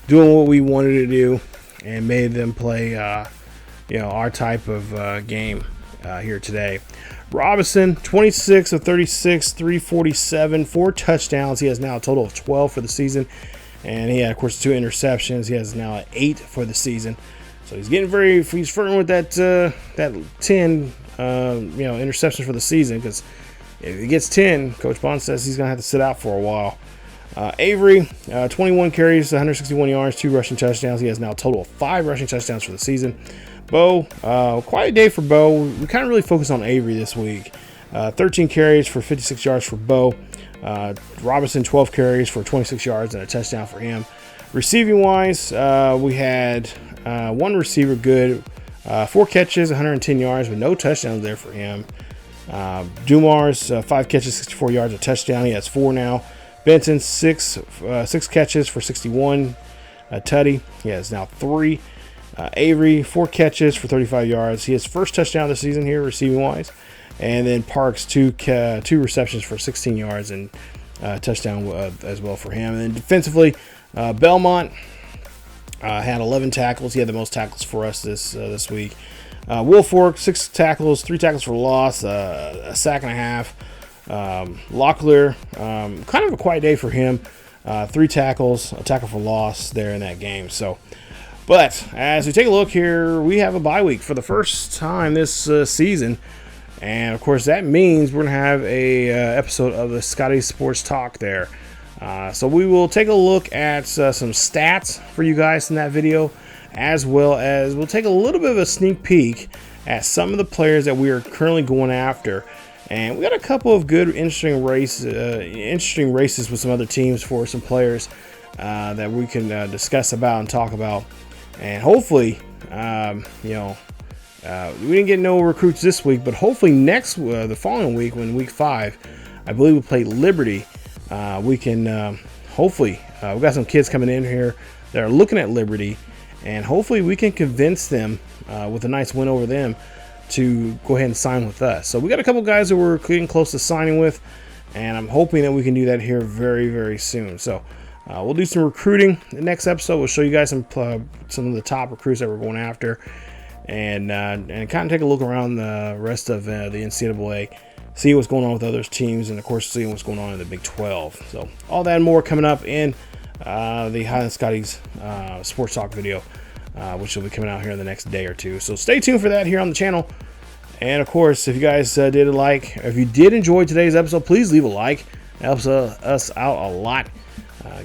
doing what we wanted to do, and made them play our type of game here today. Robinson, 26 of 36, 347, 4 touchdowns. He has now a total of 12 for the season, and he had, of course, 2 interceptions. He has now 8 for the season. So he's getting he's flirting with that 10 interceptions for the season, because if he gets 10, Coach Bond says he's going to have to sit out for a while. Avery, 21 carries, 161 yards, 2 rushing touchdowns. He has now a total of 5 rushing touchdowns for the season. Bo, quite a day for Bo. We kind of really focused on Avery this week. 13 carries for 56 yards for Bo. Robinson, 12 carries for 26 yards and a touchdown for him. Receiving wise, we had 1 receiver good, 4 catches, 110 yards, with no touchdowns there for him. Dumars, 5 catches, 64 yards, a touchdown. He has 4 now. Benson, 6 catches for 61. Tutty, he has now 3. Avery, 4 catches for 35 yards. He has first touchdown of the season here, receiving wise. And then Parks, 2 receptions for 16 yards and touchdown as well for him. And then defensively, Belmont had 11 tackles. He had the most tackles for us this week. Wilfork, 6 tackles, 3 tackles for loss, a sack and a half. Locklear, kind of a quiet day for him. 3 tackles, a tackle for loss there in that game. But as we take a look here, we have a bye week for the first time this season. And of course, that means we're gonna have a episode of the Scotties Sports Talk there. So we will take a look at some stats for you guys in that video, as well as we'll take a little bit of a sneak peek at some of the players that we are currently going after. And we got a couple of good, interesting races with some other teams for some players that we can discuss about and talk about. And hopefully, we didn't get no recruits this week, but hopefully the following week, when week 5, I believe we play Liberty. We can hopefully we've got some kids coming in here that are looking at Liberty, and hopefully we can convince them with a nice win over them to go ahead and sign with us. So we got a couple guys that we're getting close to signing with, and I'm hoping that we can do that here very, very soon. So we'll do some recruiting. The next episode we'll show you guys some of the top recruits that we're going after, and kind of take a look around the rest of the NCAA, see what's going on with other teams, and of course seeing what's going on in the Big 12. So all that and more coming up in the Highland Scotties Sports Talk video, which will be coming out here in the next day or two. So stay tuned for that here on the channel. And of course, if you guys did a like, if you did enjoy today's episode, please leave a like. It helps us out a lot,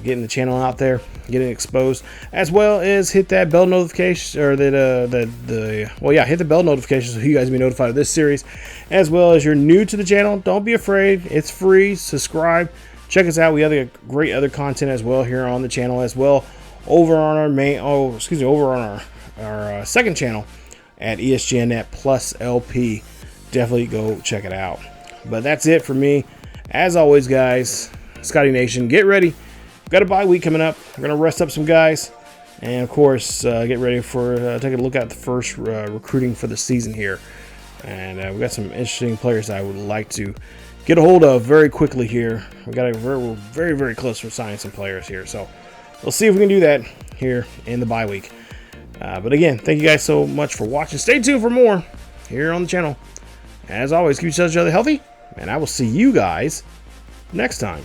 getting the channel out there, getting exposed, as well as hit that bell notification, or hit the bell notification so you guys be notified of this series. As well as you're new to the channel, don't be afraid, it's free. Subscribe, check us out. We have great other content as well here on the channel, as well over on our second channel at ESGNet plus LP. Definitely go check it out. But that's it for me. As always, guys, Scotty Nation, get ready. We've got a bye week coming up. We're gonna rest up some guys, and of course get ready for take a look at the first recruiting for the season here. And we've got some interesting players that I would like to get a hold of very quickly here. We're very, very close to signing some players here, so we'll see if we can do that here in the bye week. But again, thank you guys so much for watching. Stay tuned for more here on the channel. As always, keep each other healthy, and I will see you guys next time.